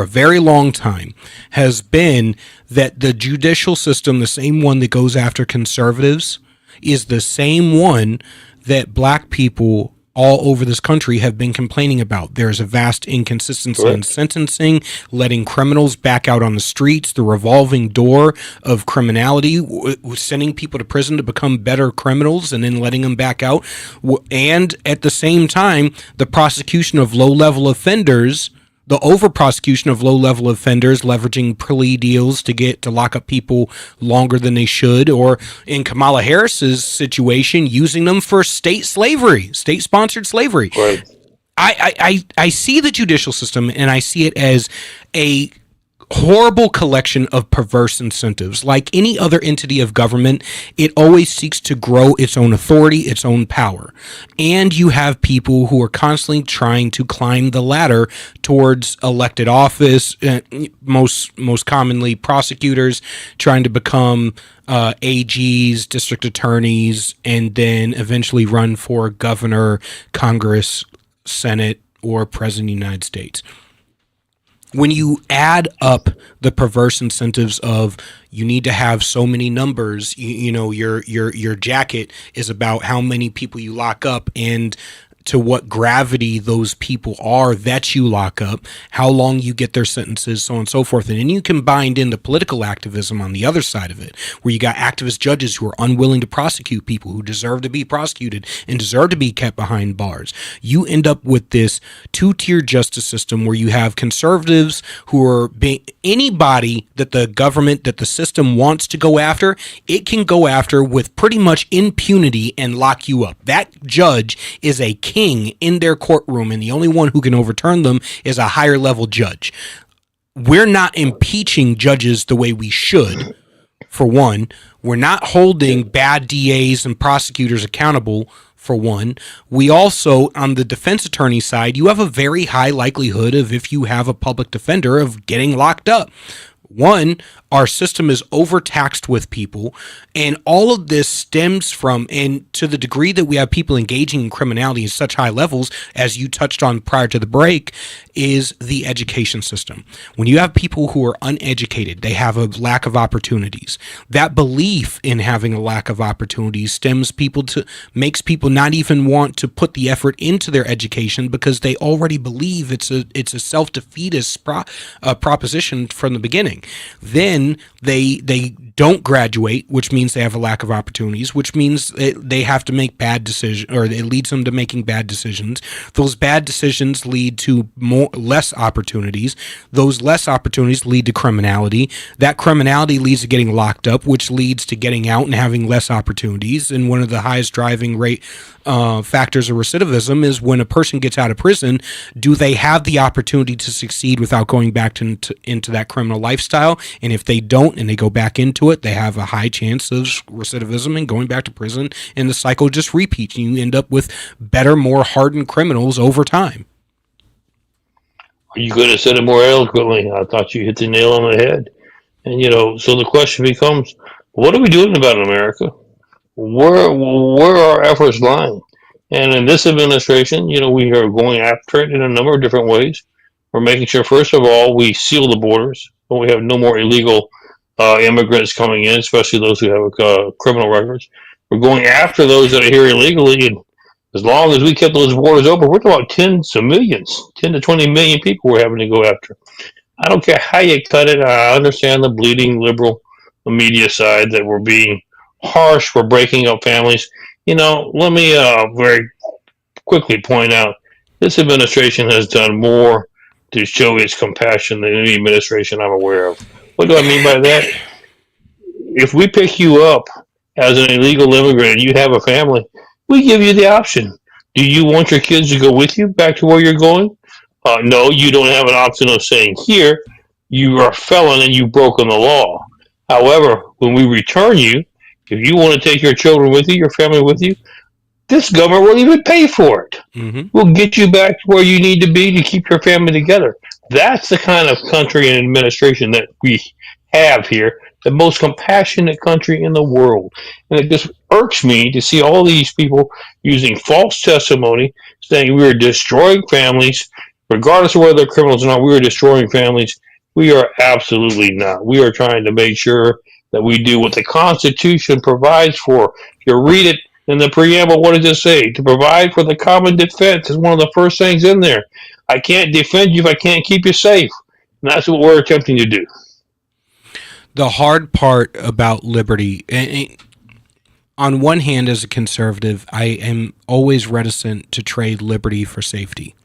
a very long time has been that the judicial system, the same one that goes after conservatives, is the same one that black people all over this country have been complaining about. There's a vast inconsistency in sentencing, letting criminals back out on the streets, the revolving door of criminality, sending people to prison to become better criminals and then letting them back out. And at the same time, the prosecution of low-level offenders, the over-prosecution of low-level offenders, leveraging plea deals to lock up people longer than they should, or in Kamala Harris's situation, using them for state-sponsored slavery. Right. I see the judicial system, and I see it as a horrible collection of perverse incentives. Like any other entity of government, it always seeks to grow its own authority, its own power. And you have people who are constantly trying to climb the ladder towards elected office, most commonly prosecutors, trying to become AGs, district attorneys, and then eventually run for governor, Congress, Senate, or President of the United States. When you add up the perverse incentives of you need to have so many numbers, you know, your jacket is about how many people you lock up and to what gravity those people are that you lock up, how long you get their sentences, so on and so forth. And then you combine in the political activism on the other side of it, where you got activist judges who are unwilling to prosecute people who deserve to be prosecuted and deserve to be kept behind bars. You end up with this two-tier justice system where you have conservatives who are anybody that the government, that the system wants to go after, it can go after with pretty much impunity and lock you up. That judge is a king in their courtroom, and the only one who can overturn them is a higher level judge. We're not impeaching judges the way we should, for one. We're not holding bad DAs and prosecutors accountable, for one. We also, on the defense attorney side, you have a very high likelihood of, if you have a public defender, of getting locked up. One, our system is overtaxed with people, and all of this stems from, and to the degree that we have people engaging in criminality at such high levels, as you touched on prior to the break, is the education system. When you have people who are uneducated, they have a lack of opportunities. That belief in having a lack of opportunities makes people not even want to put the effort into their education because they already believe it's a self-defeatist proposition from the beginning. Then they don't graduate, which means they have a lack of opportunities, which means they have to make bad decisions, or it leads them to making bad decisions. Those bad decisions lead to less opportunities. Those less opportunities lead to criminality. That criminality leads to getting locked up, which leads to getting out and having less opportunities. And one of the highest driving rate factors of recidivism is when a person gets out of prison, do they have the opportunity to succeed without going back into that criminal lifestyle? And if they don't and they go back into it, they have a high chance of recidivism and going back to prison, and the cycle just repeats. And you end up with better, more hardened criminals over time. You could have said it more eloquently. I thought you hit the nail on the head. And, so the question becomes, what are we doing about it, America? Where are our efforts lying? And in this administration, we are going after it in a number of different ways. We're making sure, first of all, we seal the borders, but we have no more illegal immigrants coming in, especially those who have criminal records. We're going after those that are here illegally, and as long as we kept those borders open, we're talking about tens of millions, 10 to 20 million people we're having to go after. I don't care how you cut it. I understand the bleeding liberal media side that we're being harsh, we're breaking up families. Let me very quickly point out, this administration has done more to show its compassion than any administration I'm aware of. What do I mean by that? If we pick you up as an illegal immigrant and you have a family, we give you the option. Do you want your kids to go with you back to where you're going? No, you don't have an option of saying, here, you are a felon and you've broken the law. However, when we return you, if you want to take your children with you, your family with you, this government will even pay for it. Mm-hmm. We'll get you back to where you need to be to keep your family together. That's the kind of country and administration that we have here, the most compassionate country in the world. And it just irks me to see all these people using false testimony, saying we are destroying families, regardless of whether they're criminals or not, we are destroying families. We are absolutely not. We are trying to make sure that we do what the Constitution provides for. If you read it in the preamble, what does it say? To provide for the common defense is one of the first things in there. I can't defend you if I can't keep you safe. And that's what we're attempting to do. The hard part about liberty, on one hand, as a conservative, I am always reticent to trade liberty for safety.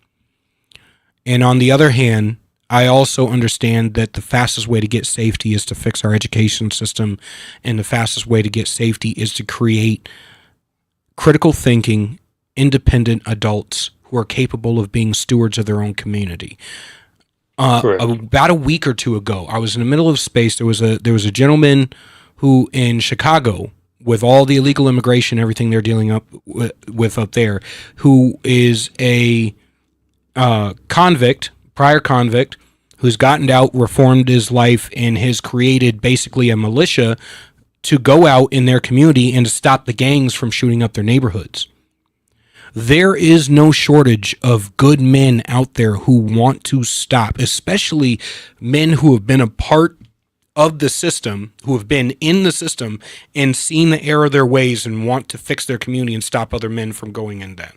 And on the other hand, I also understand that the fastest way to get safety is to fix our education system, and the fastest way to get safety is to create critical thinking, independent adults who are capable of being stewards of their own community. About a week or two ago, I was in the middle of space. There was a gentleman who in Chicago, with all the illegal immigration, everything they're dealing up with up there, who is a prior convict, who's gotten out, reformed his life, and has created basically a militia to go out in their community and to stop the gangs from shooting up their neighborhoods. There is no shortage of good men out there who want to stop, especially men who have been a part of the system, who have been in the system and seen the error of their ways and want to fix their community and stop other men from going in that.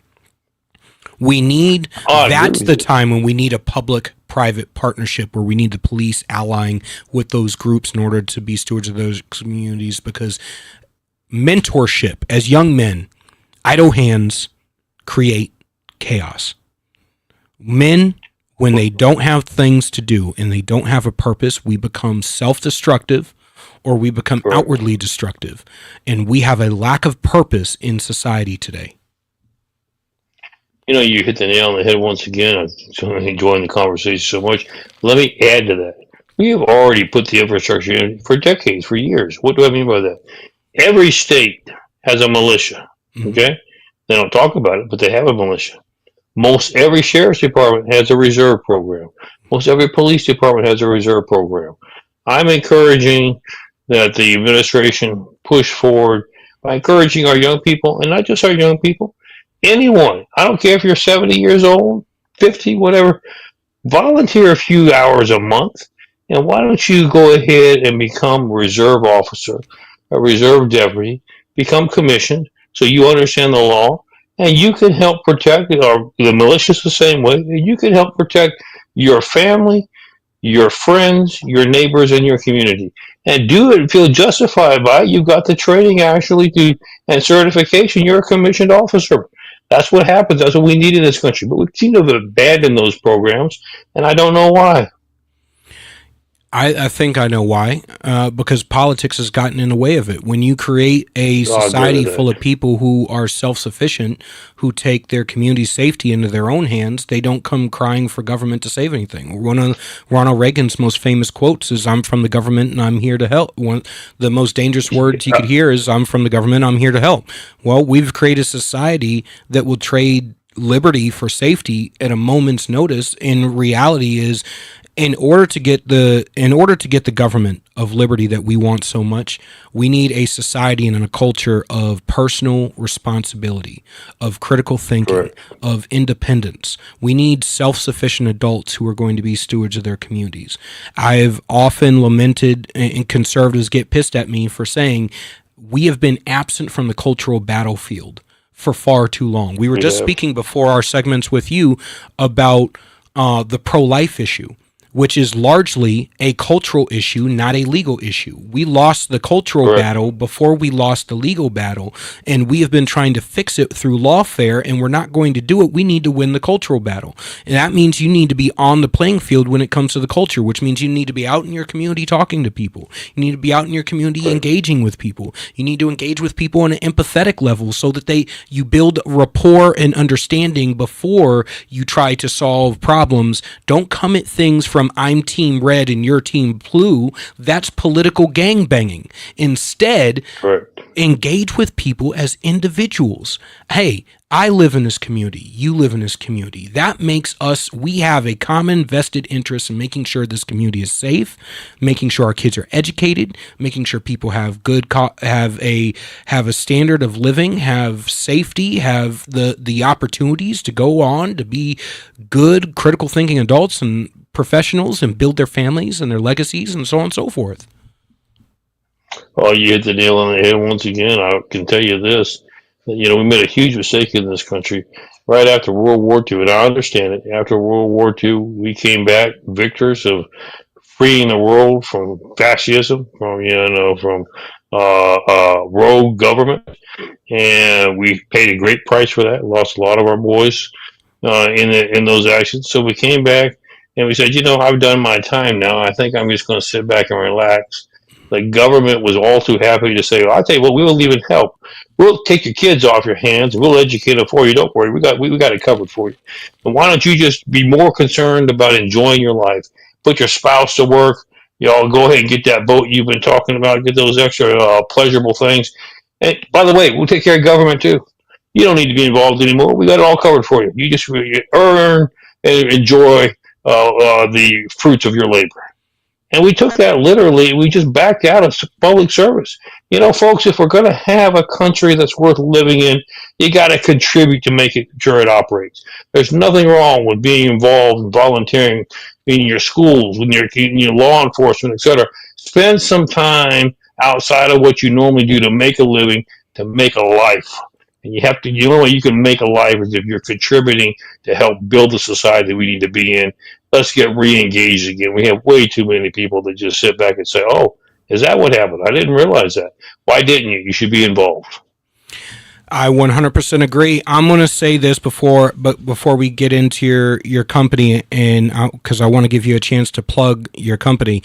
We need, that's the time when we need a public-private partnership where we need the police allying with those groups in order to be stewards of those communities, because mentorship as young men, idle hands create chaos. Men, when they don't have things to do and they don't have a purpose, we become self-destructive or we become outwardly destructive. And we have a lack of purpose in society today. You know, you hit the nail on the head once again. I'm enjoying the conversation so much. Let me add to that. We have already put the infrastructure in for decades, for years. What do I mean by that? Every state has a militia, okay? They don't talk about it, but they have a militia. Most every sheriff's department has a reserve program. Most every police department has a reserve program. I'm encouraging that the administration push forward by encouraging our young people, and not just our young people, anyone. I don't care if you're 70 years old, 50, whatever. Volunteer a few hours a month, and why don't you go ahead and become a reserve officer, a reserve deputy, become commissioned, so you understand the law, and you can help protect, or the militia's the same way, and you can help protect your family, your friends, your neighbors, and your community. And do it and feel justified by it. You've got the training actually and certification. You're a commissioned officer. That's what happens. That's what we need in this country. But we seem to have abandoned those programs, and I don't know why. I think I know why, because politics has gotten in the way of it. When you create a society full of people who are self-sufficient, who take their community's safety into their own hands, they don't come crying for government to save anything. One of Ronald Reagan's most famous quotes is, "I'm from the government and I'm here to help." The most dangerous words you could hear is, "I'm from the government, I'm here to help." Well, we've created a society that will trade liberty for safety at a moment's notice. And reality is, in order to get the government of liberty that we want so much, we need a society and a culture of personal responsibility, of critical thinking, of independence. We need self-sufficient adults who are going to be stewards of their communities. I've often lamented, and conservatives get pissed at me for saying, we have been absent from the cultural battlefield for far too long. We were just speaking before our segments with you about the pro-life issue. which is largely a cultural issue, not a legal issue. We lost the cultural battle before we lost the legal battle, and we have been trying to fix it through lawfare, and we're not going to do it. We need to win the cultural battle. And that means you need to be on the playing field when it comes to the culture, which means you need to be out in your community talking to people. You need to be out in your community engaging with people. You need to engage with people on an empathetic level so that you build rapport and understanding before you try to solve problems. Don't come at things from I'm team red and you're team blue. That's political gangbanging. Instead, engage with people as individuals. Hey, I live in this community. You live in this community. That makes us, we have a common vested interest in making sure this community is safe, making sure our kids are educated, making sure people have have a standard of living, have safety, have the opportunities to go on to be good, critical thinking adults and professionals and build their families and their legacies and so on and so forth. Oh, you hit the nail on the head once again. I can tell you this. We made a huge mistake in this country right after World War II, and I understand it. After World War II, we came back victors of freeing the world from fascism, from rogue government, and we paid a great price for that. Lost a lot of our boys in those actions. So we came back and we said, I've done my time now. I think I'm just going to sit back and relax. The government was all too happy to say, I'll tell you what, we will even help. We'll take your kids off your hands. We'll educate them for you. Don't worry. We got it covered for you. And why don't you just be more concerned about enjoying your life? Put your spouse to work. Y'all go ahead and get that boat you've been talking about. Get those extra pleasurable things. And by the way, we'll take care of government too. You don't need to be involved anymore. We got it all covered for you. You just earn and enjoy the fruits of your labor. And we took that literally. We just backed out of public service. Folks, if we're going to have a country that's worth living in, you got to contribute to make sure it operates. There's nothing wrong with being involved and volunteering in your schools, in your law enforcement, etc. Spend some time outside of what you normally do to make a living, to make a life. And you have to, the only way you can make a life is if you're contributing to help build the society that we need to be in. Let's get re-engaged again. We have way too many people that just sit back and say, oh, is that what happened? I didn't realize that. Why didn't you? You should be involved. I 100% agree. I'm going to say this before we get into your company, and because I want to give you a chance to plug your company.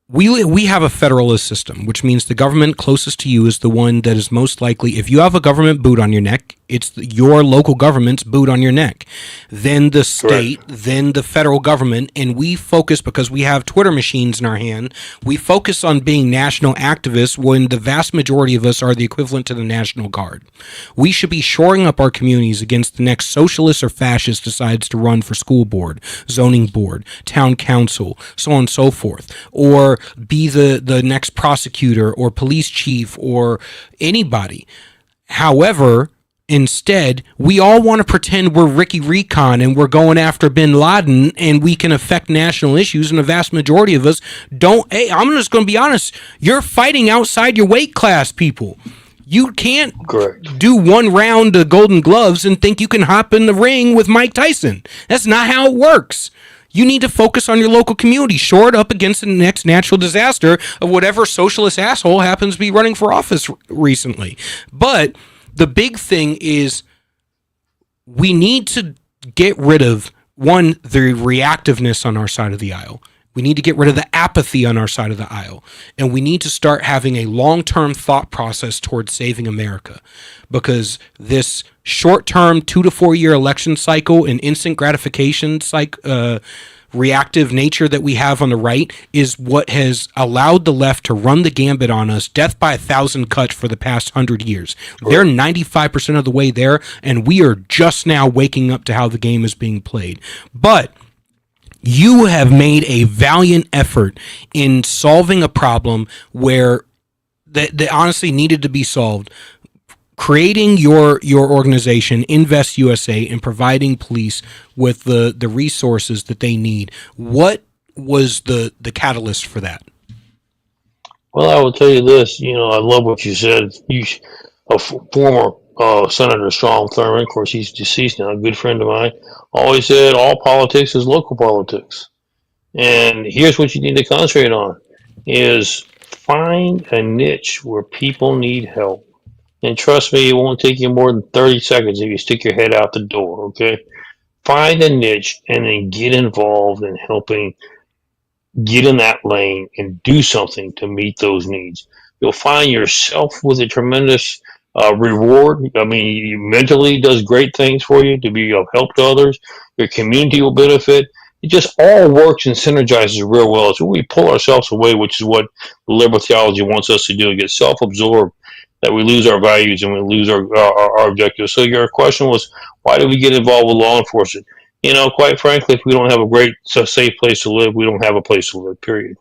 We have a federalist system, which means the government closest to you is the one that is most likely, if you have a government boot on your neck, it's your local government's boot on your neck, then the state, then the federal government, and we focus, because we have Twitter machines in our hand, we focus on being national activists when the vast majority of us are the equivalent to the National Guard. We should be shoring up our communities against the next socialist or fascist decides to run for school board, zoning board, town council, so on and so forth, or be the next prosecutor or police chief or anybody. However, instead, we all want to pretend we're Ricky Recon and we're going after bin Laden and we can affect national issues, and the vast majority of us don't. Hey, I'm just going to be honest. You're fighting outside your weight class, people. You can't do one round of Golden Gloves and think you can hop in the ring with Mike Tyson. That's not how it works. You need to focus on your local community, shore it up against the next natural disaster of whatever socialist asshole happens to be running for office recently. But the big thing is we need to get rid of, one, the reactiveness on our side of the aisle. We need to get rid of the apathy on our side of the aisle. And we need to start having a long-term thought process towards saving America. Because this short-term 2 to 4 year election cycle and instant gratification reactive nature that we have on the right is what has allowed the left to run the gambit on us, death by 1,000 cuts for the past 100 years. They're 95% of the way there, and we are just now waking up to how the game is being played. But you have made a valiant effort in solving a problem where that honestly needed to be solved. Creating your organization, Invest USA, and providing police with the resources that they need. What was the catalyst for that? Well, I will tell you this. I love what you said. A former Senator Strom Thurmond, of course, he's deceased now, a good friend of mine, always said all politics is local politics. And here's what you need to concentrate on is find a niche where people need help. And trust me, it won't take you more than 30 seconds if you stick your head out the door, okay? Find a niche and then get involved in helping get in that lane and do something to meet those needs. You'll find yourself with a tremendous reward. I mean, mentally does great things for you to be of help to others. Your community will benefit. It just all works and synergizes real well. So we pull ourselves away, which is what liberal theology wants us to do, get self-absorbed, that we lose our values and we lose our objectives. So your question was, why do we get involved with law enforcement? You know, quite frankly, if we don't have a great, safe place to live, we don't have a place to live, period.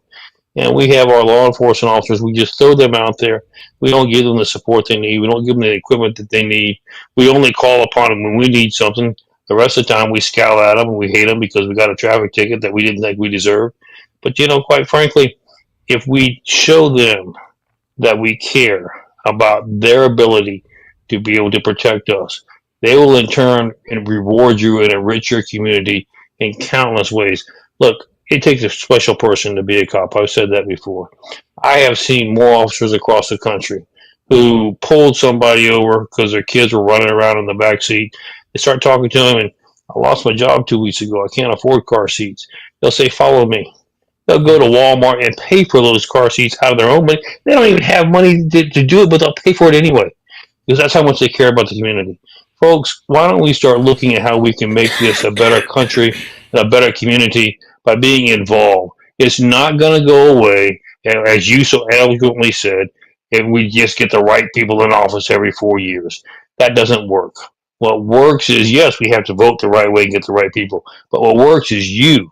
And we have our law enforcement officers, we just throw them out there. We don't give them the support they need. We don't give them the equipment that they need. We only call upon them when we need something. The rest of the time we scowl at them and we hate them because we got a traffic ticket that we didn't think we deserved. But, you know, quite frankly, if we show them that we care about their ability to be able to protect us, they will in turn reward you and enrich your community in countless ways. Look, it takes a special person to be a cop. I've said that before. I have seen more officers across the country who pulled somebody over because their kids were running around in the back seat. They start talking to them, and I lost my job 2 weeks ago. I can't afford car seats. They'll say, follow me. They'll go to Walmart and pay for those car seats out of their own money. They don't even have money to do it, but they'll pay for it anyway because that's how much they care about the community. Folks, why don't we start looking at how we can make this a better country and a better community by being involved? It's not going to go away, as you so eloquently said, if we just get the right people in office every 4 years. That doesn't work. What works is, yes, we have to vote the right way and get the right people. But what works is you.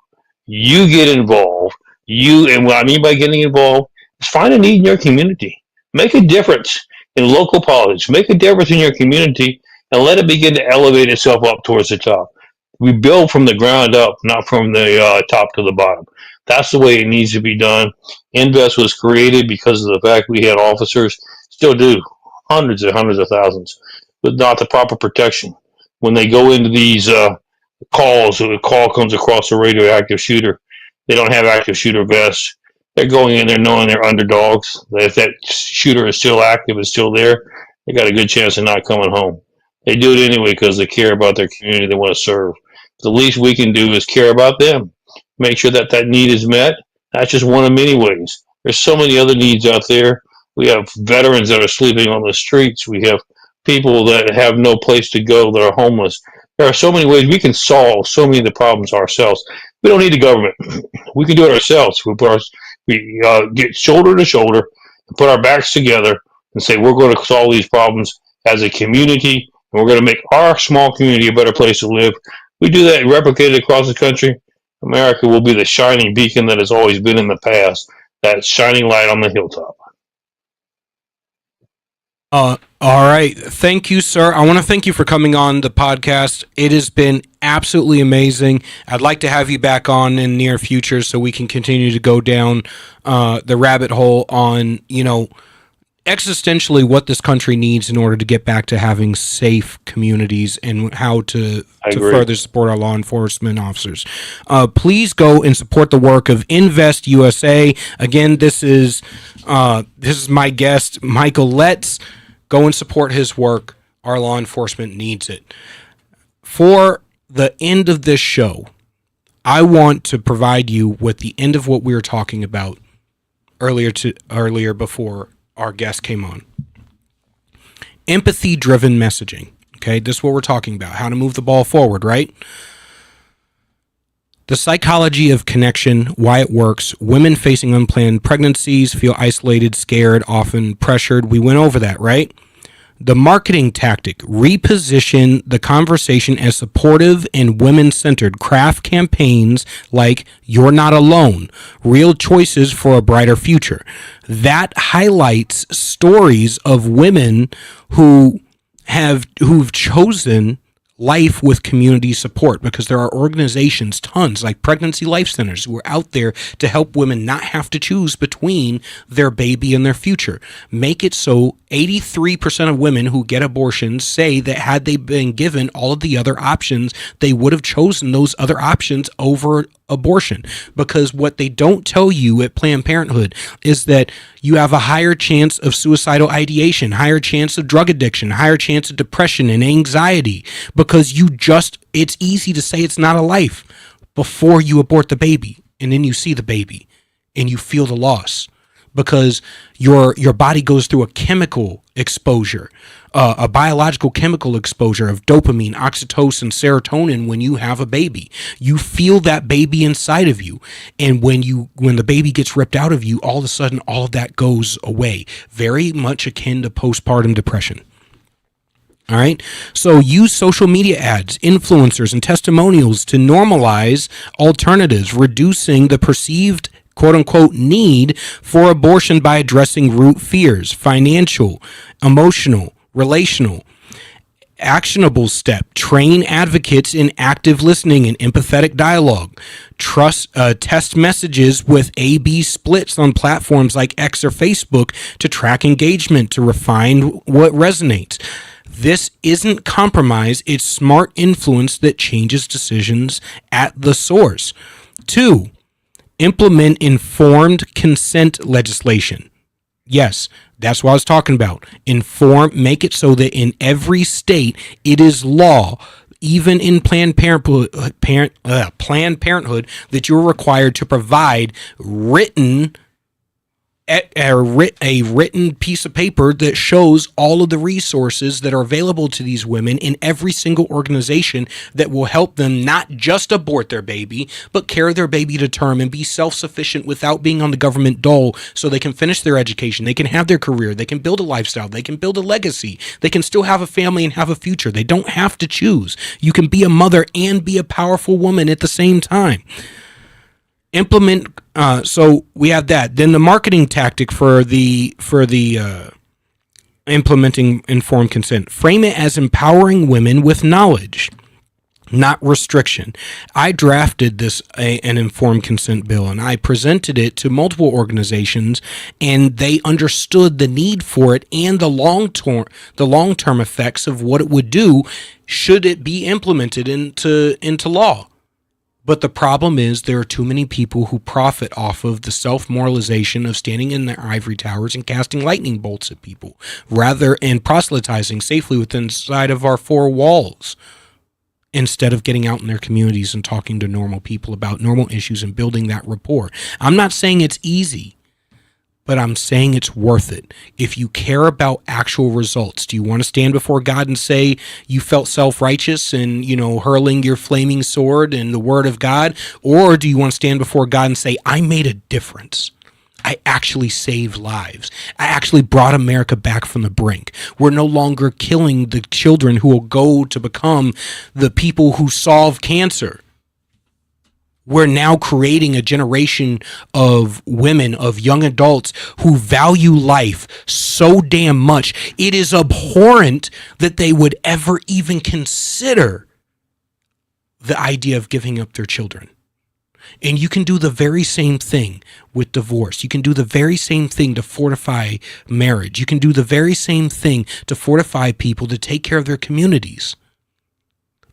You get involved. And what I mean by getting involved is find a need in your community. Make a difference in local politics. Make a difference in your community and let it begin to elevate itself up towards the top. We build from the ground up, not from the top to the bottom. That's the way it needs to be done. Invest was created because of the fact we had officers, still do, hundreds and hundreds of thousands, but not the proper protection. When they go into these calls, a call comes across a radioactive shooter, they don't have active shooter vests. They're going in there knowing they're underdogs. If that shooter is still active, is still there, they got a good chance of not coming home. They do it anyway because they care about their community they want to serve. The least we can do is care about them. Make sure that that need is met. That's just one of many ways. There's so many other needs out there. We have veterans that are sleeping on the streets. We have people that have no place to go that are homeless. There are so many ways we can solve so many of the problems ourselves. We don't need the government. We can do it ourselves. We get shoulder to shoulder and put our backs together and say we're going to solve these problems as a community, and we're going to make our small community a better place to live. We do that and replicate it across the country. America will be the shining beacon that has always been in the past, that shining light on the hilltop. All right. Thank you, sir. I want to thank you for coming on the podcast. It has been absolutely amazing. I'd like to have you back on in the near future so we can continue to go down the rabbit hole on, existentially what this country needs in order to get back to having safe communities and how to further support our law enforcement officers. Please go and support the work of Invest USA. Again, this is my guest, Michael Letts. Go and support his work. Our law enforcement needs it. For the end of this show, I want to provide you with the end of what we were talking about earlier before our guest came on. Empathy-driven messaging. Okay, this is what we're talking about. How to move the ball forward, right? The psychology of connection, why it works. Women facing unplanned pregnancies feel isolated, scared, often pressured. We went over that, right? The marketing tactic, reposition the conversation as supportive and women-centered. Craft campaigns like "You're Not Alone," real choices for a brighter future. That highlights stories of women who've chosen life with community support, because there are organizations, tons, like Pregnancy Life Centers, who are out there to help women not have to choose between their baby and their future. Make it so 83% of women who get abortions say that had they been given all of the other options, they would have chosen those other options over abortion. Because what they don't tell you at Planned Parenthood is that you have a higher chance of suicidal ideation, higher chance of drug addiction, higher chance of depression and anxiety, because it's easy to say it's not a life before you abort the baby, and then you see the baby and you feel the loss, because your body goes through a chemical exposure, a biological chemical exposure of dopamine, oxytocin, serotonin when you have a baby. You feel that baby inside of you, and when the baby gets ripped out of you, all of a sudden all of that goes away. Very much akin to postpartum depression. All right. So use social media ads, influencers, and testimonials to normalize alternatives, reducing the perceived quote unquote need for abortion by addressing root fears: financial, emotional, relational. Actionable step: train advocates in active listening and empathetic dialogue. Test messages with A/B splits on platforms like X or Facebook to track engagement, to refine what resonates. This isn't compromise, it's smart influence that changes decisions at the source. 2, implement informed consent legislation. Yes, that's what I was talking about. Make it so that in every state it is law, even in Planned Parenthood, that you're required to provide a written piece of paper that shows all of the resources that are available to these women in every single organization that will help them not just abort their baby, but carry their baby to term and be self-sufficient without being on the government dole, so they can finish their education, they can have their career, they can build a lifestyle, they can build a legacy, they can still have a family and have a future. They don't have to choose. You can be a mother and be a powerful woman at the same time. Implement. So we have that. Then the marketing tactic for the implementing informed consent: frame it as empowering women with knowledge, not restriction. I drafted an informed consent bill, and I presented it to multiple organizations, and they understood the need for it and the long-term effects of what it would do should it be implemented into law. But the problem is there are too many people who profit off of the self-moralization of standing in their ivory towers and casting lightning bolts at people, and proselytizing safely within inside of our four walls, instead of getting out in their communities and talking to normal people about normal issues and building that rapport. I'm not saying it's easy, but I'm saying it's worth it. If you care about actual results, do you want to stand before God and say you felt self-righteous and, hurling your flaming sword in the word of God? Or do you want to stand before God and say, I made a difference? I actually saved lives. I actually brought America back from the brink. We're no longer killing the children who will go to become the people who solve cancer. We're now creating a generation of women, of young adults who value life so damn much. It is abhorrent that they would ever even consider the idea of giving up their children. And you can do the very same thing with divorce. You can do the very same thing to fortify marriage. You can do the very same thing to fortify people to take care of their communities.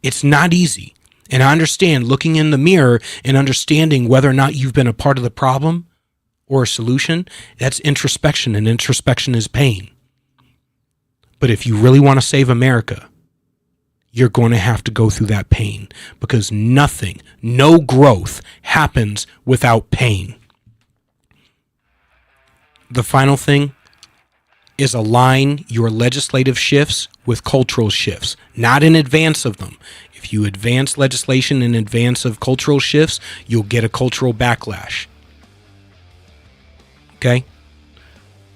It's not easy. And I understand looking in the mirror and understanding whether or not you've been a part of the problem or a solution. That's introspection, and introspection is pain. But if you really want to save America, you're going to have to go through that pain, because no growth happens without pain. The final thing is align your legislative shifts with cultural shifts, not in advance of them. If you advance legislation in advance of cultural shifts, you'll get a cultural backlash. Okay?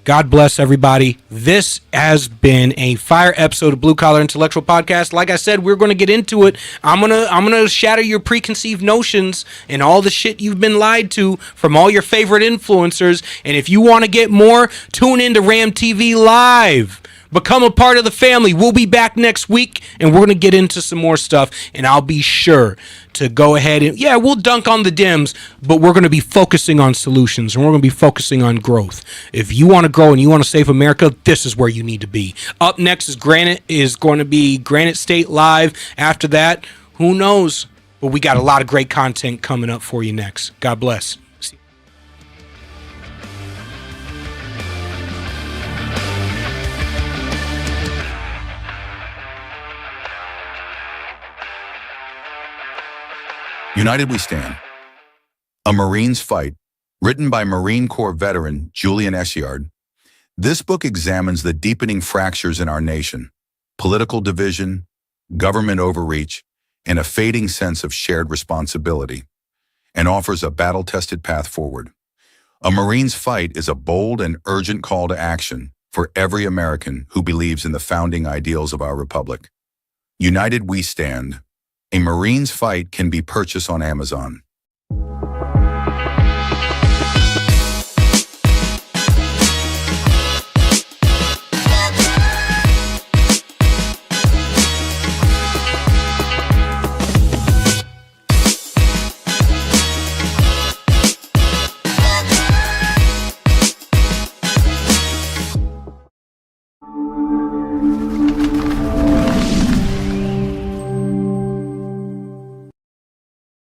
God bless everybody. This has been a fire episode of Blue Collar Intellectual Podcast. Like I said, we're going to get into it. I'm gonna shatter your preconceived notions and all the shit you've been lied to from all your favorite influencers. And if you want to get more, tune in to Ram TV Live. Become a part of the family. We'll be back next week, and we're going to get into some more stuff, and I'll be sure to go ahead and, yeah, we'll dunk on the Dems, but we're going to be focusing on solutions, and we're going to be focusing on growth. If you want to grow and you want to save America, this is where you need to be. Up next is going to be Granite State Live. After that, who knows? But we got a lot of great content coming up for you next. God bless. United We Stand. A Marine's Fight, written by Marine Corps veteran Julian Essiard. This book examines the deepening fractures in our nation, political division, government overreach, and a fading sense of shared responsibility, and offers a battle-tested path forward. A Marine's Fight is a bold and urgent call to action for every American who believes in the founding ideals of our republic. United We Stand. A Marine's Fight can be purchased on Amazon.